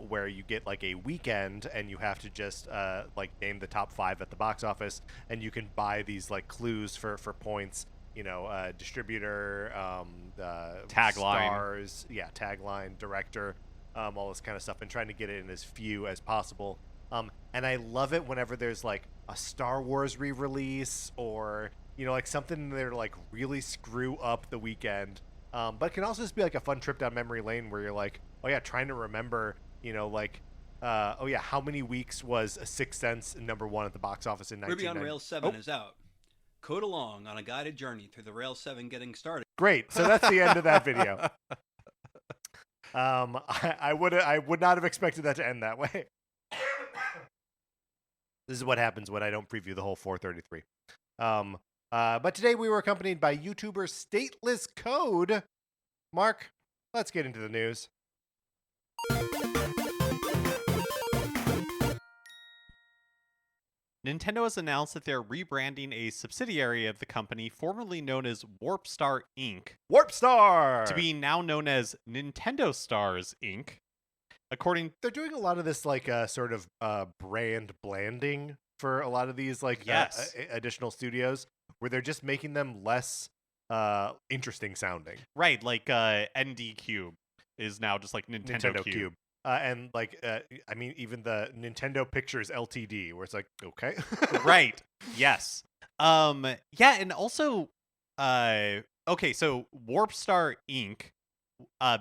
where you get like a weekend and you have to just like name the top 5 at the box office, and you can buy these like clues for points. Distributor, tagline, stars, tagline, director, all this kind of stuff, and trying to get it in as few as possible. And I love it whenever there's like a Star Wars re-release, or like something there to like really screw up the weekend. But it can also just be like a fun trip down memory lane where you're like, oh yeah, trying to remember, oh yeah, how many weeks was A Sixth Sense #1 at the box office in 1990? Ruby on Rails 7 is out. Code along on a guided journey through the Rails 7 getting started. Great. So that's the end of that video. I would not have expected that to end that way. This is what happens when I don't preview the whole 433. But today we were accompanied by YouTuber Stateless Code. Mark, let's get into the news. Nintendo has announced that they're rebranding a subsidiary of the company formerly known as Warp Star Inc. Warp Star! To be now known as Nintendo Stars Inc. They're doing a lot of this like sort of brand blanding for a lot of these like additional studios, where they're just making them less interesting sounding. Right, like ND Cube is now just like Nintendo Cube. And like I mean, even the Nintendo Pictures Ltd, where it's like, okay. Right. Yes. Yeah, and also okay, so Warp Star Inc.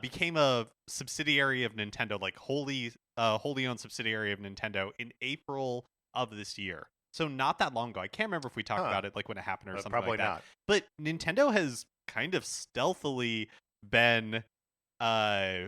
became a subsidiary of Nintendo, like wholly owned subsidiary of Nintendo in April of this year. So not that long ago. I can't remember if we talked Huh. about it like when it happened or something Probably like that. not. But Nintendo has kind of stealthily been uh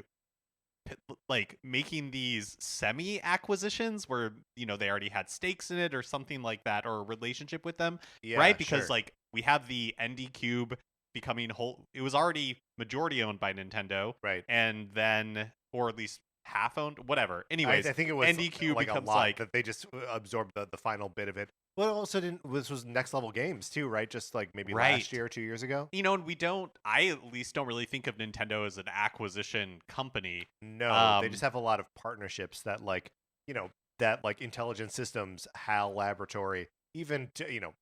like making these semi acquisitions where they already had stakes in it or something like that, or a relationship with them, Yeah, right? Because sure. like we have the ND Cube becoming whole. It was already majority owned by Nintendo, Right. and then, or at least half owned, whatever. I Anyways, think it was ND Cube like a becomes lot like that they just absorbed the final bit of it. Well, it also didn't. This was Next Level Games too, right? Just like maybe Right. last year or 2 years ago. and we don't. I at least don't really think of Nintendo as an acquisition company. No, they just have a lot of partnerships that that like Intelligent Systems, HAL Laboratory, even Bandai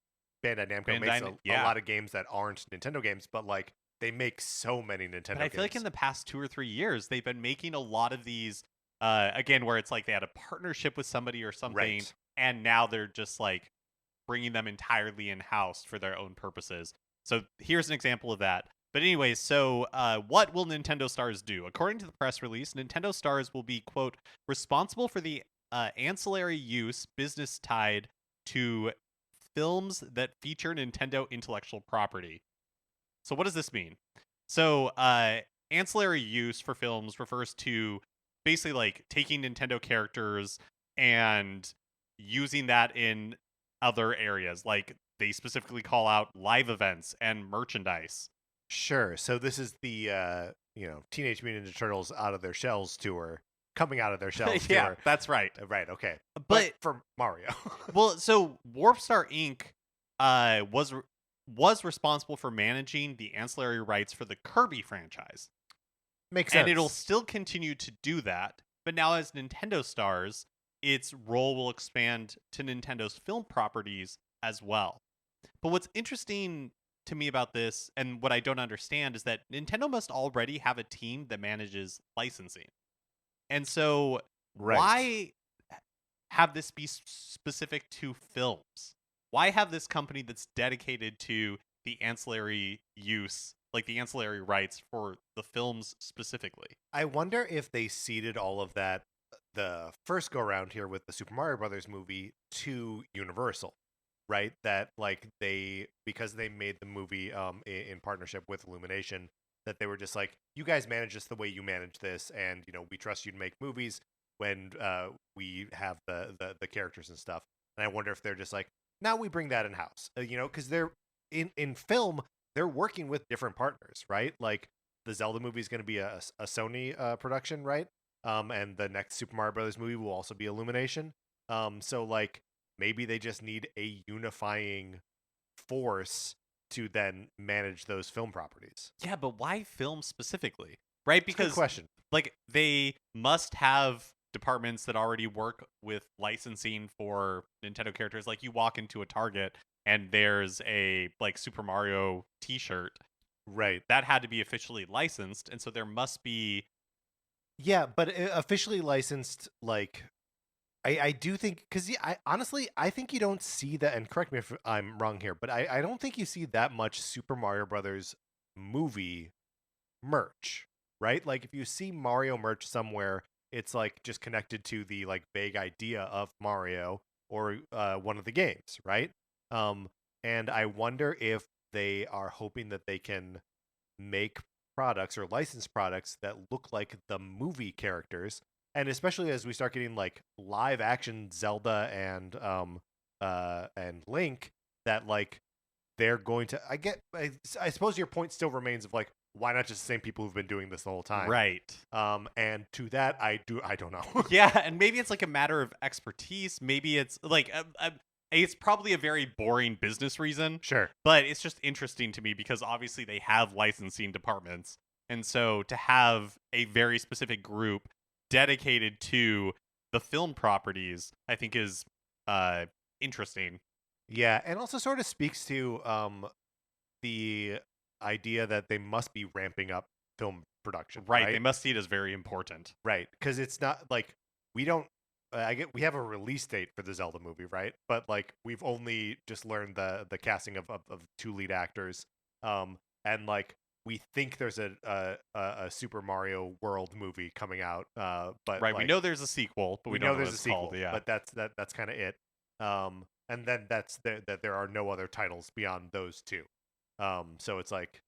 Namco makes a lot of games that aren't Nintendo games, but like they make so many Nintendo But I feel like in the past 2 or 3 years, they've been making a lot of these, again, where it's like they had a partnership with somebody or something, Right. and now they're just like bringing them entirely in house for their own purposes. So here's an example of that. But anyways, so what will Nintendo Stars do? According to the press release, Nintendo Stars will be, quote, responsible for the ancillary use business tied to films that feature Nintendo intellectual property. So what does this mean? So ancillary use for films refers to basically like taking Nintendo characters and using that in other areas. Like they specifically call out live events and merchandise. Sure. So this is the Teenage Mutant Ninja Turtles Out of Their Shells tour, coming out of their shells Yeah, tour. that's right. Right. Okay. But for Mario. well, so Warp Star Inc. Was responsible for managing the ancillary rights for the Kirby franchise. Makes sense. And it'll still continue to do that. But now, as Nintendo Stars, its role will expand to Nintendo's film properties as well. But what's interesting to me about this, and what I don't understand, is that Nintendo must already have a team that manages licensing. And so, Right. why have this be specific to films? Why have this company that's dedicated to the ancillary use, like the ancillary rights for the films specifically? I wonder if they ceded all of that the first go around here with the Super Mario Brothers movie to Universal, right? That like because they made the movie in partnership with Illumination, that they were just like, you guys manage this the way you manage this, and we trust you to make movies when we have the characters and stuff. And I wonder if they're just like, now we bring that in house, because they're in film, they're working with different partners, right? Like the Zelda movie is going to be a Sony production, right? And the next Super Mario Brothers movie will also be Illumination. So like maybe they just need a unifying force to then manage those film properties. Yeah, but why film specifically? Right? It's a good Because question. like they must have departments that already work with licensing for Nintendo characters. Like you walk into a Target and there's a like Super Mario t-shirt. Right. That had to be officially licensed, and so there must be. Yeah, but officially licensed, like I do think, because I honestly I think you don't see that, and correct me if I'm wrong here, but I don't think you see that much Super Mario Brothers movie merch, right? Like if you see Mario merch somewhere, it's like just connected to the like vague idea of Mario or one of the games, right? And I wonder if they are hoping that they can make products or license products that look like the movie characters, and especially as we start getting like live action Zelda and Link, that like they're going to I suppose your point still remains of like, why not just the same people who've been doing this the whole time, Right. And to that I don't know. Yeah, and maybe it's like a matter of expertise. Maybe it's like it's probably a very boring business reason. Sure. But it's just interesting to me because obviously they have licensing departments. And so to have a very specific group dedicated to the film properties, I think is interesting. Yeah, and also sort of speaks to the idea that they must be ramping up film production. Right. They must see it as very important. Right, because it's not like we don't. We have a release date for the Zelda movie, right? But like we've only just learned the casting of 2 lead actors, and like we think there's a Super Mario World movie coming out, but Right. We like, know there's a sequel, but we don't know there's what a it's sequel. called. Yeah. But that's kind of it. And then that there are no other titles beyond those two. So it's like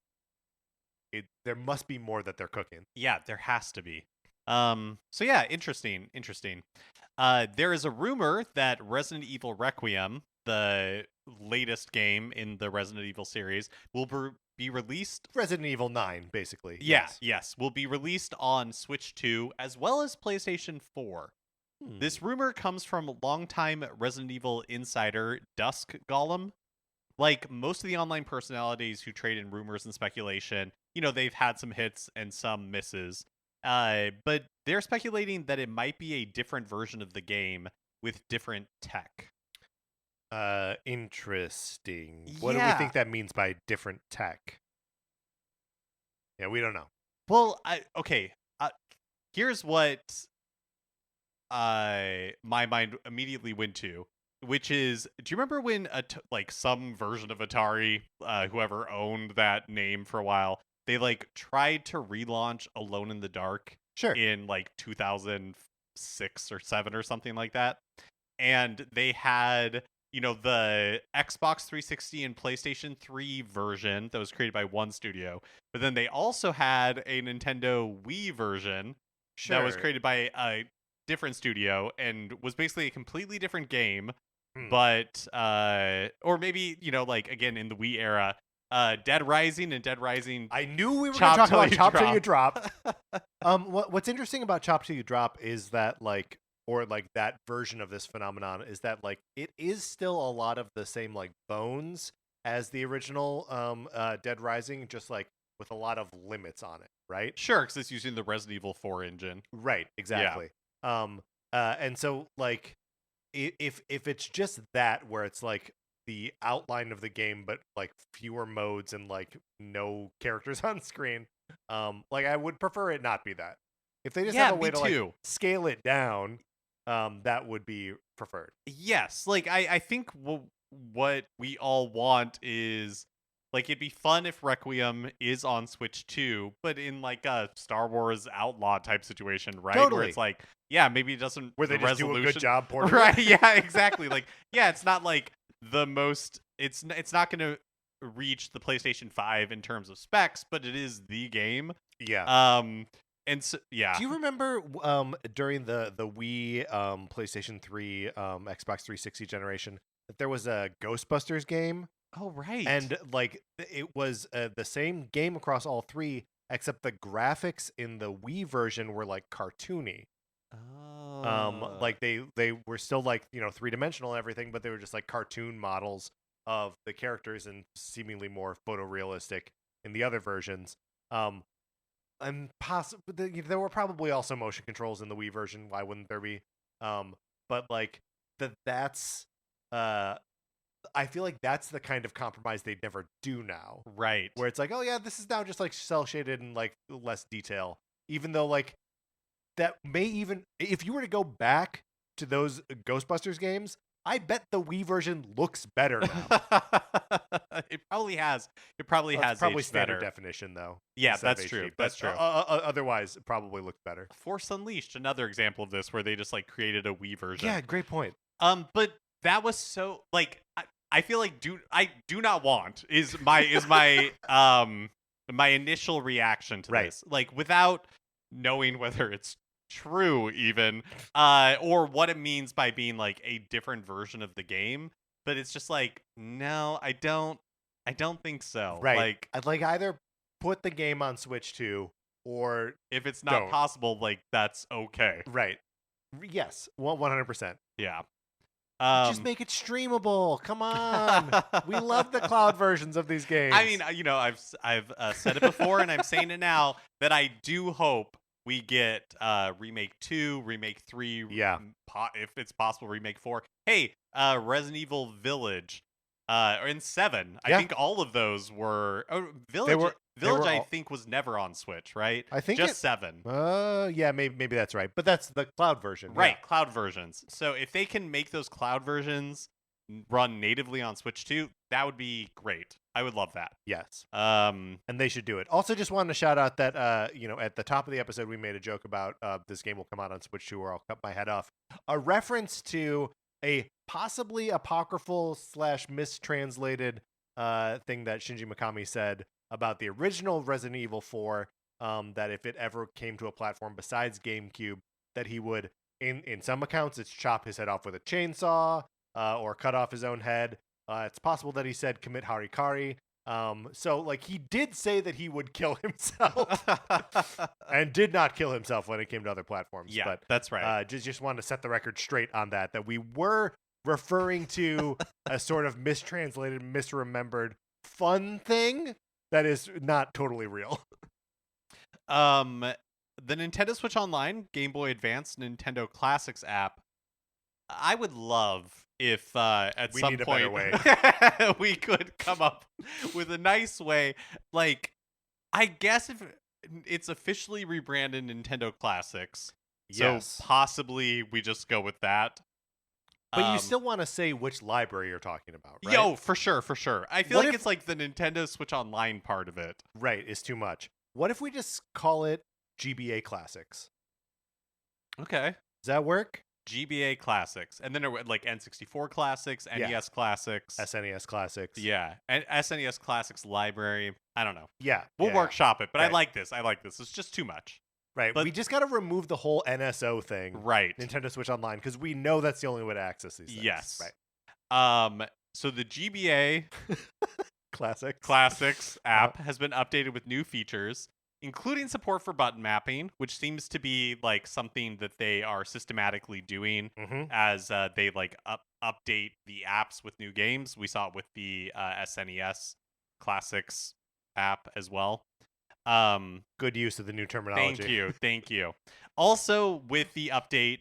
there must be more that they're cooking. Yeah, there has to be. So yeah, interesting. There is a rumor that Resident Evil Requiem, the latest game in the Resident Evil series, will be released. Resident Evil 9, basically. Yeah, yes, will be released on Switch 2 as well as PlayStation 4. This rumor comes from longtime Resident Evil insider Dusk Golem. Like most of the online personalities who trade in rumors and speculation, they've had some hits and some misses. But they're speculating that it might be a different version of the game with different tech. Interesting. What do we think that means by different tech? Yeah, we don't know. Well, okay. Here's what my mind immediately went to, which is, do you remember when like some version of Atari, whoever owned that name for a while, they like tried to relaunch Alone in the Dark in like 2006 or 7 or something like that, and they had the Xbox 360 and PlayStation 3 version that was created by one studio, but then they also had a Nintendo Wii version that was created by a different studio and was basically a completely different game. But or maybe like again in the Wii era, Dead Rising and Dead Rising. I knew we were going to talk about Chop Till You Drop. What's interesting about Chop Till You Drop is that that version of this phenomenon is that like it is still a lot of the same like bones as the original Dead Rising, just like with a lot of limits on it, right? Sure, because it's using the Resident Evil 4 engine. Right, exactly. Yeah. And so like if it's just that where it's like the outline of the game but like fewer modes and like no characters on screen, like I would prefer it not be that. If they just have a way to like scale it down, that would be preferred. Yes, like I think what we all want is like it'd be fun if Requiem is on Switch 2, but in like a Star Wars Outlaw type situation, right? Totally. Where it's like, yeah, maybe it doesn't where they just do a good job porting. Right, yeah, exactly. Like, yeah, it's not like the most it's not going to reach the PlayStation 5 in terms of specs, but it is the game. Yeah. And so, yeah. Do you remember during the Wii, PlayStation 3, Xbox 360 generation that there was a Ghostbusters game? Oh, right. And like it was the same game across all three, except the graphics in the Wii version were like cartoony. Oh. Like they were still like, 3-dimensional and everything, but they were just like cartoon models of the characters and seemingly more photorealistic in the other versions. And there were probably also motion controls in the Wii version. Why wouldn't there be? But like that's I feel like that's the kind of compromise they'd never do now. Right. Where it's like, oh yeah, this is now just like cell shaded and like less detail. Even though like that may even, if you were to go back to those Ghostbusters games, I bet the Wii version looks better now. It probably has. It probably has. It's probably aged standard better. definition though. Yeah, that's true. That's true. Otherwise, it probably looked better. Force Unleashed, another example of this, where they just like created a Wii version. Yeah, great point. But that was so like I feel like I do not want is my my initial reaction to this, like without knowing whether it's true even or what it means by being like a different version of the game, but it's just like, no, I don't think so. Right. Like I'd like either put the game on Switch 2 or if it's not possible, like that's okay. Right. Yes. 100%. Yeah. Just make it streamable. Come on. We love the cloud versions of these games. I mean, I've said it before and I'm saying it now that I do hope we get Remake 2, Remake 3, if it's possible, Remake 4. Hey, Resident Evil Village, and 7. I think all of those were... Village, I think, was never on Switch, right? I think just 7. Yeah, maybe that's right. But that's the cloud version. Right, cloud versions. So if they can make those cloud versions run natively on Switch 2, that would be great. I would love that. Yes. Um, And they should do it. Also, just wanted to shout out that, at the top of the episode, we made a joke about this game will come out on Switch 2 or I'll cut my head off. A reference to a possibly apocryphal / mistranslated thing that Shinji Mikami said about the original Resident Evil 4, that if it ever came to a platform besides GameCube, that he would, in some accounts, it's chop his head off with a chainsaw or cut off his own head. It's possible that he said commit harikari. So like he did say that he would kill himself and did not kill himself when it came to other platforms. yeah, But that's right. just wanted to set the record straight on that we were referring to a sort of mistranslated, misremembered fun thing that is not totally real. The Nintendo Switch Online, Game Boy Advance, Nintendo Classics app. I would love if at We some need a point better way. we could come up with a nice way. Like, I guess if it's officially rebranded Nintendo Classics, Yes. so possibly we just go with that. But you still want to say which library you're talking about, right? Yo, for sure. I feel What like if- it's like the Nintendo Switch Online part of it. Right, is too much. What if we just call it GBA Classics? Okay. Does that work? GBA Classics, and then there were like N64 Classics, Yeah. NES Classics. SNES Classics. Yeah, and SNES Classics Library. I don't know. Yeah. We'll yeah, workshop it, but Right. I like this. It's just too much. Right. but- We just got to remove the whole NSO thing, Right. Nintendo Switch Online, because we know that's the only way to access these things. Yes. Right. So the GBA Classics. Classics app has been updated with new features, including support for button mapping, which seems to be like something that they are systematically doing Mm-hmm. as they like update the apps with new games. We saw it with the SNES Classics app as well. Good use of the new terminology. Thank you. Also, with the update,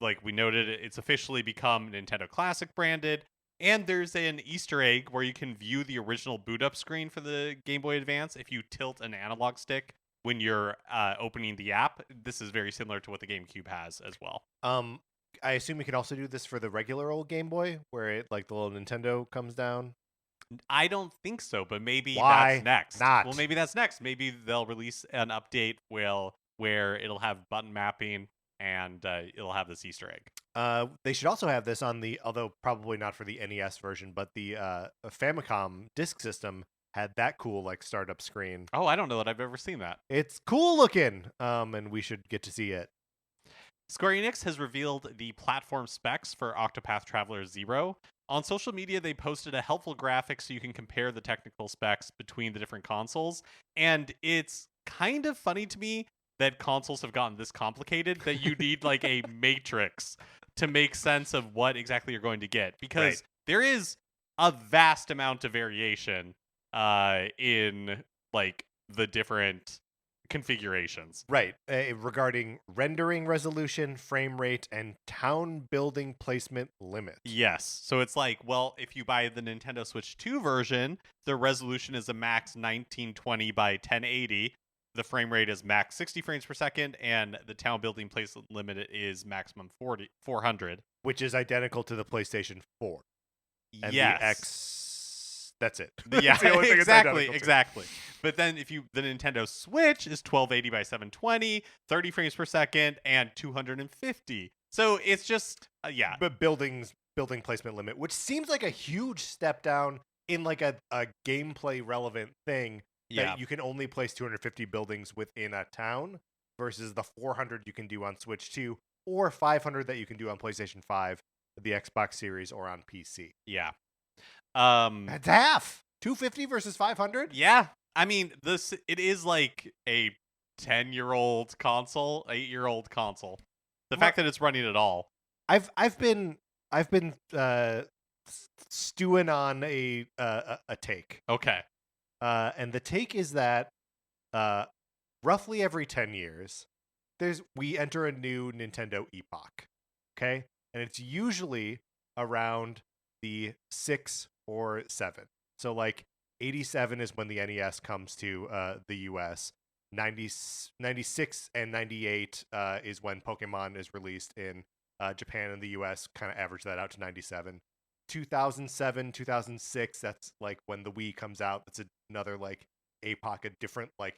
like we noted, it's officially become Nintendo Classic branded, and there's an Easter egg where you can view the original boot up screen for the Game Boy Advance if you tilt an analog stick when you're opening the app. This is very similar to what the GameCube has as well. I assume you can also do this for the regular old Game Boy, where it like the little Nintendo comes down. I don't think so, but maybe Why that's next. not? Well, maybe that's next. Maybe they'll release an update where it'll have button mapping and it'll have this Easter egg. They should also have this on the, although probably not for the NES version, but the Famicom disk system had that cool like startup screen. Oh, I don't know that I've ever seen that. It's cool looking, and we should get to see it. Square Enix has revealed the platform specs for Octopath Traveler 0. On social media, they posted a helpful graphic so you can compare the technical specs between the different consoles. And it's kind of funny to me that consoles have gotten this complicated that you need like a matrix to make sense of what exactly you're going to get. Because Right. there is a vast amount of variation in like the different configurations. Right. Regarding rendering resolution, frame rate, and town building placement limit. Yes. So it's like, well, if you buy the Nintendo Switch 2 version, the resolution is a max 1920 by 1080. The frame rate is max 60 frames per second, and the town building placement limit is maximum 400. Which is identical to the PlayStation 4. And yes. the X. That's it. Yeah, That's the only thing it's identical to. exactly. But then if the Nintendo Switch is 1280 by 720, 30 frames per second, and 250. So it's just yeah. But building placement limit, which seems like a huge step down in like a gameplay relevant thing. Yeah. That you can only place 250 buildings within a town versus the 400 you can do on Switch 2 or 500 that you can do on PlayStation 5, the Xbox Series, or on PC. Yeah. That's half. 250 versus 500? Yeah. I mean, it is like a 10-year-old console, 8-year-old console. The fact that it's running at all. I've been stewing on a take. Okay. And the take is that roughly every 10 years, we enter a new Nintendo epoch, okay? And it's usually around the 6 or 7. So like 87 is when the NES comes to the US. 96 and 98 is when Pokemon is released in Japan and the US, kind of average that out to 97. 2007, 2006, that's like when the Wii comes out. That's another like epoch, a different like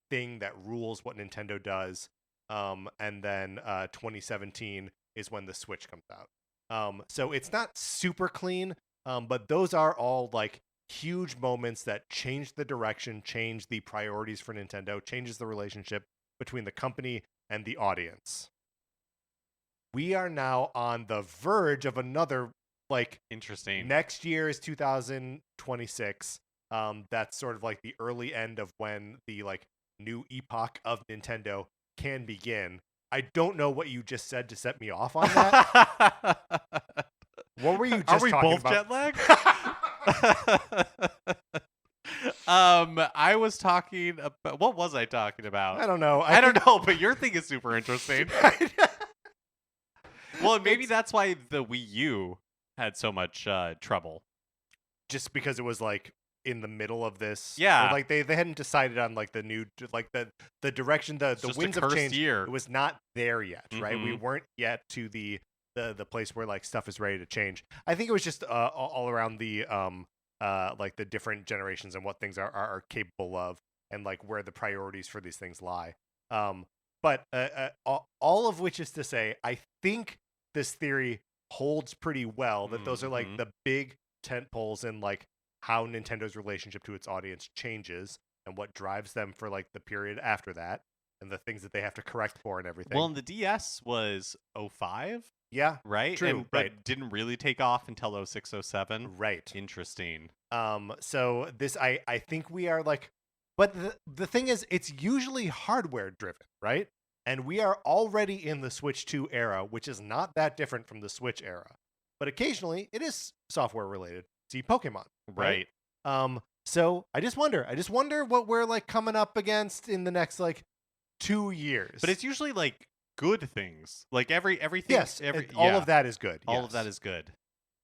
thing that rules what Nintendo does. And then 2017 is when the Switch comes out. So it's not super clean, but those are all like huge moments that change the direction, change the priorities for Nintendo, changes the relationship between the company and the audience. We are now on the verge of another, like, Interesting. next year is 2026. That's sort of like the early end of when the like new epoch of Nintendo can begin. I don't know what you just said to set me off on that. What were you just Are we talking both about? jet lagged? I was talking about, what was I talking about? I don't know. I don't know, but your thing is super interesting. Well, maybe It's- that's why the Wii U had so much trouble. Just because it was like in the middle of this. Yeah. Or, like they hadn't decided on like the new, like the direction, the It's just a winds of cursed change. year. It was not there yet, right? We Mhm. weren't yet to the place where like stuff is ready to change. I think it was just all around the like the different generations and what things are capable of, and like where the priorities for these things lie. But all of which is to say, I think this theory holds pretty well, that those are like Mhm. the big tent poles in like how Nintendo's relationship to its audience changes and what drives them for like the period after that, and the things that they have to correct for and everything. Well, and the DS was 05, yeah, right? true, But right. didn't really take off until 06, 07. right. Interesting. So this, I think we are like, but the thing is, it's usually hardware driven, right? And we are already in the Switch 2 era, which is not that different from the Switch era. But occasionally it is software related. See Pokemon, right? So I just wonder what we're like coming up against in the next like 2 years. But it's usually like good things. Like everything. yes, all of that is good. All of yes. that is good.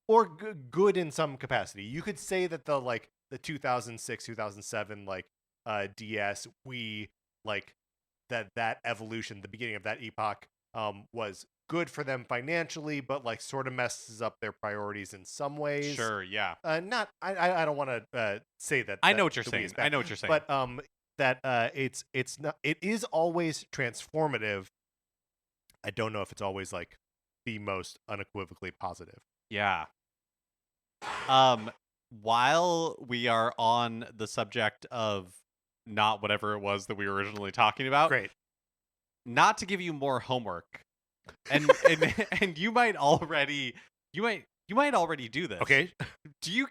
Or good in some capacity. You could say that the 2006, 2007 like DS, we like that evolution, the beginning of that epoch, was good for them financially, but like sort of messes up their priorities in some ways. Sure, yeah. Not I don't want to say that. I know what you're the Wii saying. is bad, I know what you're saying. but that it's not. It is always transformative. I don't know if it's always like the most unequivocally positive. Yeah. While we are on the subject of not whatever it was that we were originally talking about, Great. not to give you more homework, and and you might already do this. Okay. Do you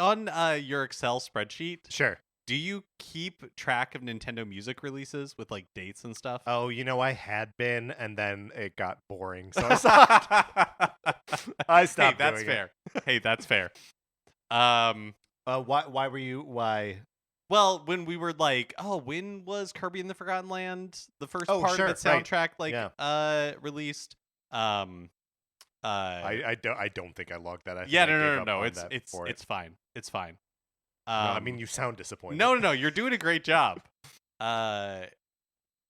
on your Excel spreadsheet? Sure. Do you keep track of Nintendo Music releases with like dates and stuff? Oh, I had been, and then it got boring, so I stopped. I stopped. Hey, that's doing fair. Hey, that's fair. Why were you? Why? Well, when we were like, oh, when was Kirby in the Forgotten Land, the first Oh, part sure, of its right. soundtrack, like, Yeah. Released? I don't think I logged that. I think Yeah, I gave up no. on It's that it's for it. it's fine. It's fine. No, I mean, you sound disappointed. No. You're doing a great job.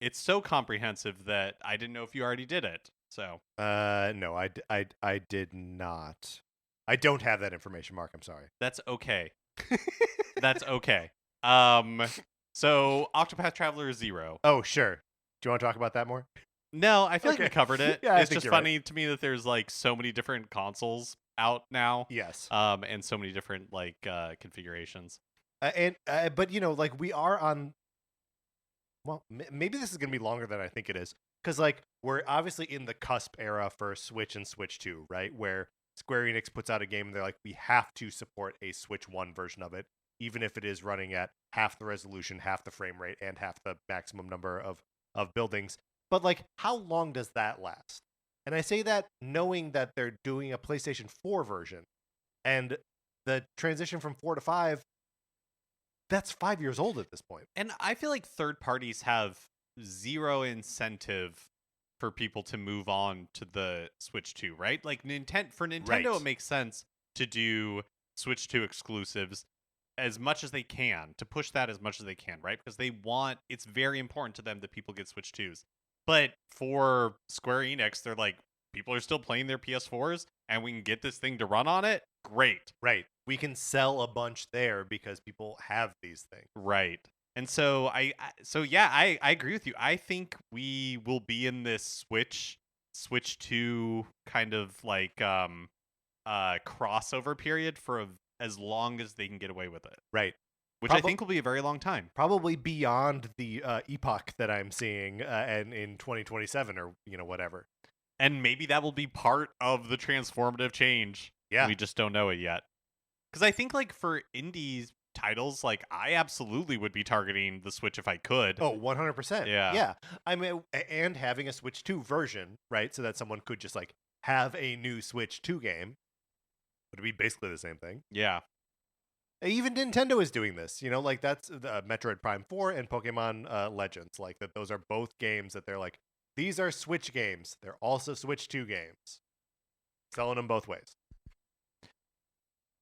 It's so comprehensive that I didn't know if you already did it. So. No, I did not. I don't have that information, Mark. I'm sorry. That's okay. That's okay. So Octopath Traveler 0. Oh, sure. Do you want to talk about that more? No, I feel like we Okay. covered it. Yeah, I It's think just you're funny to me that there's like so many different consoles out now. Yes. And so many different like configurations. But like we are on. Well, maybe this is gonna be longer than I think it is, because like we're obviously in the cusp era for Switch and Switch 2, right? Where Square Enix puts out a game and they're like, we have to support a Switch 1 version of it, even if it is running at half the resolution, half the frame rate, and half the maximum number of buildings. But like, how long does that last? And I say that knowing that they're doing a PlayStation 4 version, and the transition from 4 to 5, that's 5 years old at this point. And I feel like third parties have zero incentive for people to move on to the Switch 2, right? Like for Nintendo, Right. It makes sense to do Switch 2 exclusives as much as they can, to push that as much as they can, right? Because it's very important to them that people get Switch 2s. But for Square Enix, they're like, people are still playing their PS4s and we can get this thing to run on it, great. Right. We can sell a bunch there because people have these things. Right. And so I agree with you. I think we will be in this Switch 2 kind of like crossover period for as long as they can get away with it. Right. Which I think will be a very long time. Probably beyond the epoch that I'm seeing and in 2027 or whatever. And maybe that will be part of the transformative change. Yeah. We just don't know it yet. Because I think like for indie titles, like I absolutely would be targeting the Switch if I could. Oh, 100%. Yeah. Yeah. I mean, and having a Switch 2 version, right? So that someone could just like have a new Switch 2 game. Would be basically the same thing. Yeah. Even Nintendo is doing this, like that's Metroid Prime 4 and Pokemon Legends. Like that, those are both games that they're like, these are Switch games. They're also Switch 2 games. Selling them both ways.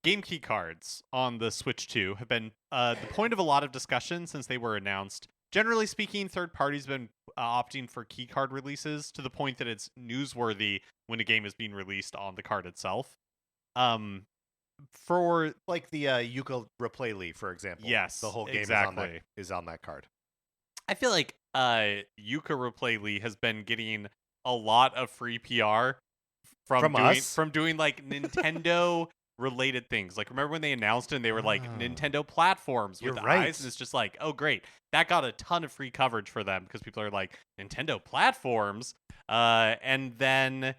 Game key cards on the Switch 2 have been the point of a lot of discussion since they were announced. Generally speaking, third parties have been opting for key card releases to the point that it's newsworthy when a game is being released on the card itself. For like the Yooka-Laylee, for example. Yes, the whole game is on that card. I feel like Yooka-Laylee has been getting a lot of free PR from doing like Nintendo related things. Like remember when they announced it and they were like Nintendo platforms with eyes, and it's just like, oh great, that got a ton of free coverage for them because people are like, Nintendo platforms, and then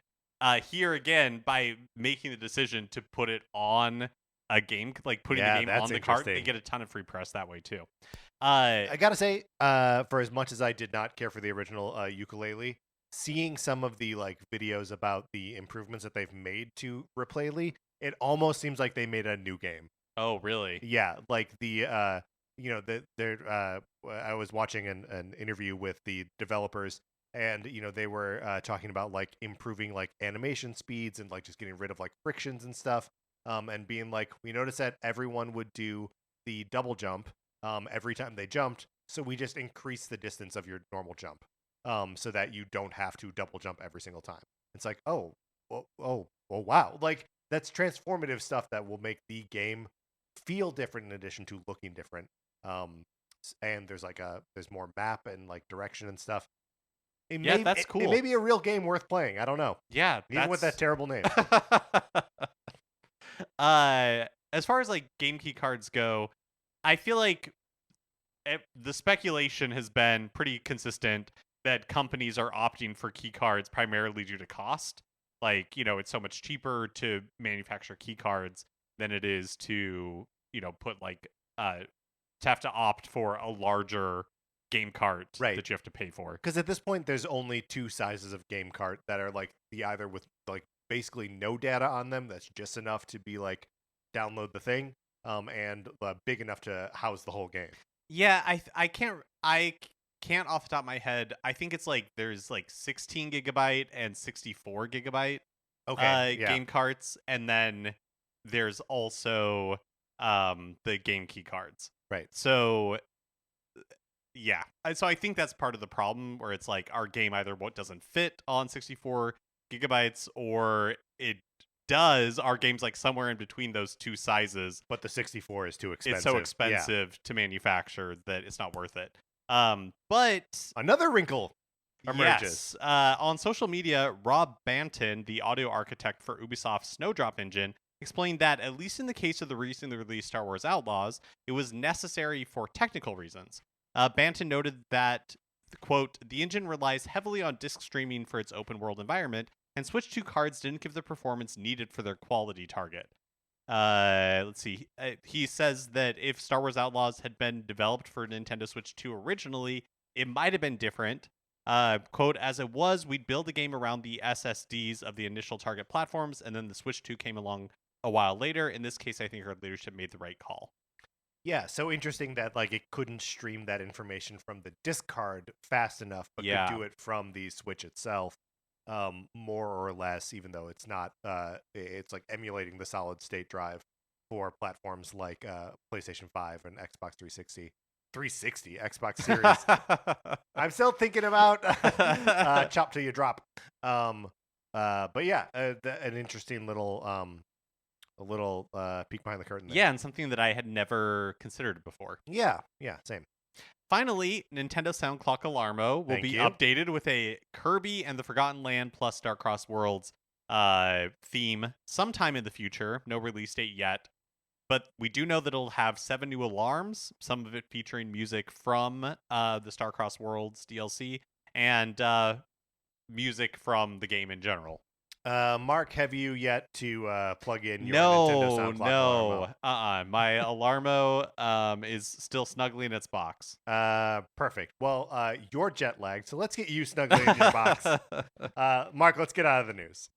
here again, by making the decision to put it on a game, like putting the game on the cart, they get a ton of free press that way too. I gotta say, for as much as I did not care for the original Yooka-Laylee, seeing some of the like videos about the improvements that they've made to Replay-Lee, it almost seems like they made a new game. Oh, really? Yeah, like the I was watching an interview with the developers. And, they were talking about, like, improving, like, animation speeds and, like, just getting rid of, like, frictions and stuff. And being like, we noticed that everyone would do the double jump every time they jumped. So we just increase the distance of your normal jump so that you don't have to double jump every single time. It's like, oh, wow. Like, that's transformative stuff that will make the game feel different in addition to looking different. And there's, like, there's more map and, like, direction and stuff. That's cool. It may be a real game worth playing. I don't know. Yeah, even with that terrible name. As far as like game key cards go, I feel like the speculation has been pretty consistent that companies are opting for key cards primarily due to cost. Like, it's so much cheaper to manufacture key cards than it is to, put like to have to opt for a larger game cart that you have to pay for. Because at this point, there's only two sizes of game cart that are like the either with like basically no data on them, that's just enough to be like download the thing, and big enough to house the whole game. Yeah, I can't off the top of my head. I think it's like there's like 16 gigabyte and 64 gigabyte game carts, and then there's also the game key cards. Right. So yeah, so I think that's part of the problem where it's like our game either doesn't fit on 64 gigabytes or it does. Our game's like somewhere in between those two sizes, but the 64 is too expensive. It's so expensive to manufacture that it's not worth it. But another wrinkle emerges. Yes, on social media, Rob Banton, the audio architect for Ubisoft's Snowdrop engine, explained that at least in the case of the recently released Star Wars Outlaws, it was necessary for technical reasons. Banton noted that, quote, the engine relies heavily on disk streaming for its open world environment, and Switch 2 cards didn't give the performance needed for their quality target. Let's see. He says that if Star Wars Outlaws had been developed for Nintendo Switch 2 originally, it might have been different. Quote, as it was, we'd build a game around the SSDs of the initial target platforms, and then the Switch 2 came along a while later. In this case, I think our leadership made the right call. Yeah, so interesting that like it couldn't stream that information from the disc card fast enough, but could do it from the Switch itself, more or less, even though it's not, it's like emulating the solid state drive for platforms like PlayStation 5 and Xbox 360. 360 Xbox Series. I'm still thinking about chop till you drop. But yeah, an interesting little peek behind the curtain there. Yeah, and something that I had never considered before. Yeah, same. Finally, Nintendo Sound Clock Alarmo will Thank be you. updated with a Kirby and the Forgotten Land plus Starcross Worlds theme sometime in the future. No release date yet. But we do know that it'll have 7 new alarms, some of it featuring music from the Starcross Worlds DLC and music from the game in general. Mark, have you yet to plug in your Nintendo Sound Clock Alarmo? My Alarmo is still snuggling its box. Perfect. Well, you're jet lagged, so let's get you snuggling in your box. Mark, let's get out of the news.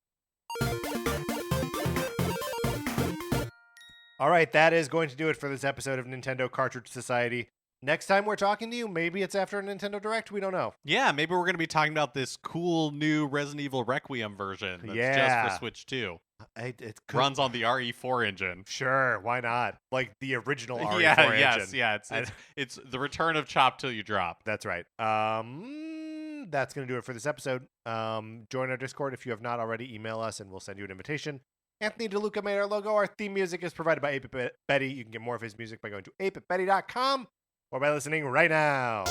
All right, that is going to do it for this episode of Nintendo Cartridge Society. Next time we're talking to you, maybe it's after a Nintendo Direct. We don't know. Yeah, maybe we're going to be talking about this cool new Resident Evil Requiem version that's just for Switch 2. It runs on the RE4 engine. Sure, why not? Like the original RE4 engine. It's the return of Chop Till You Drop. That's right. That's going to do it for this episode. Join our Discord if you have not already. Email us and we'll send you an invitation. Anthony DeLuca made our logo. Our theme music is provided by 8-Bit Betty. You can get more of his music by going to 8bitbetty.com or by listening right now.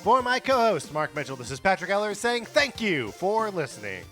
For my co-host, Mark Mitchell, this is Patrick Eller saying thank you for listening.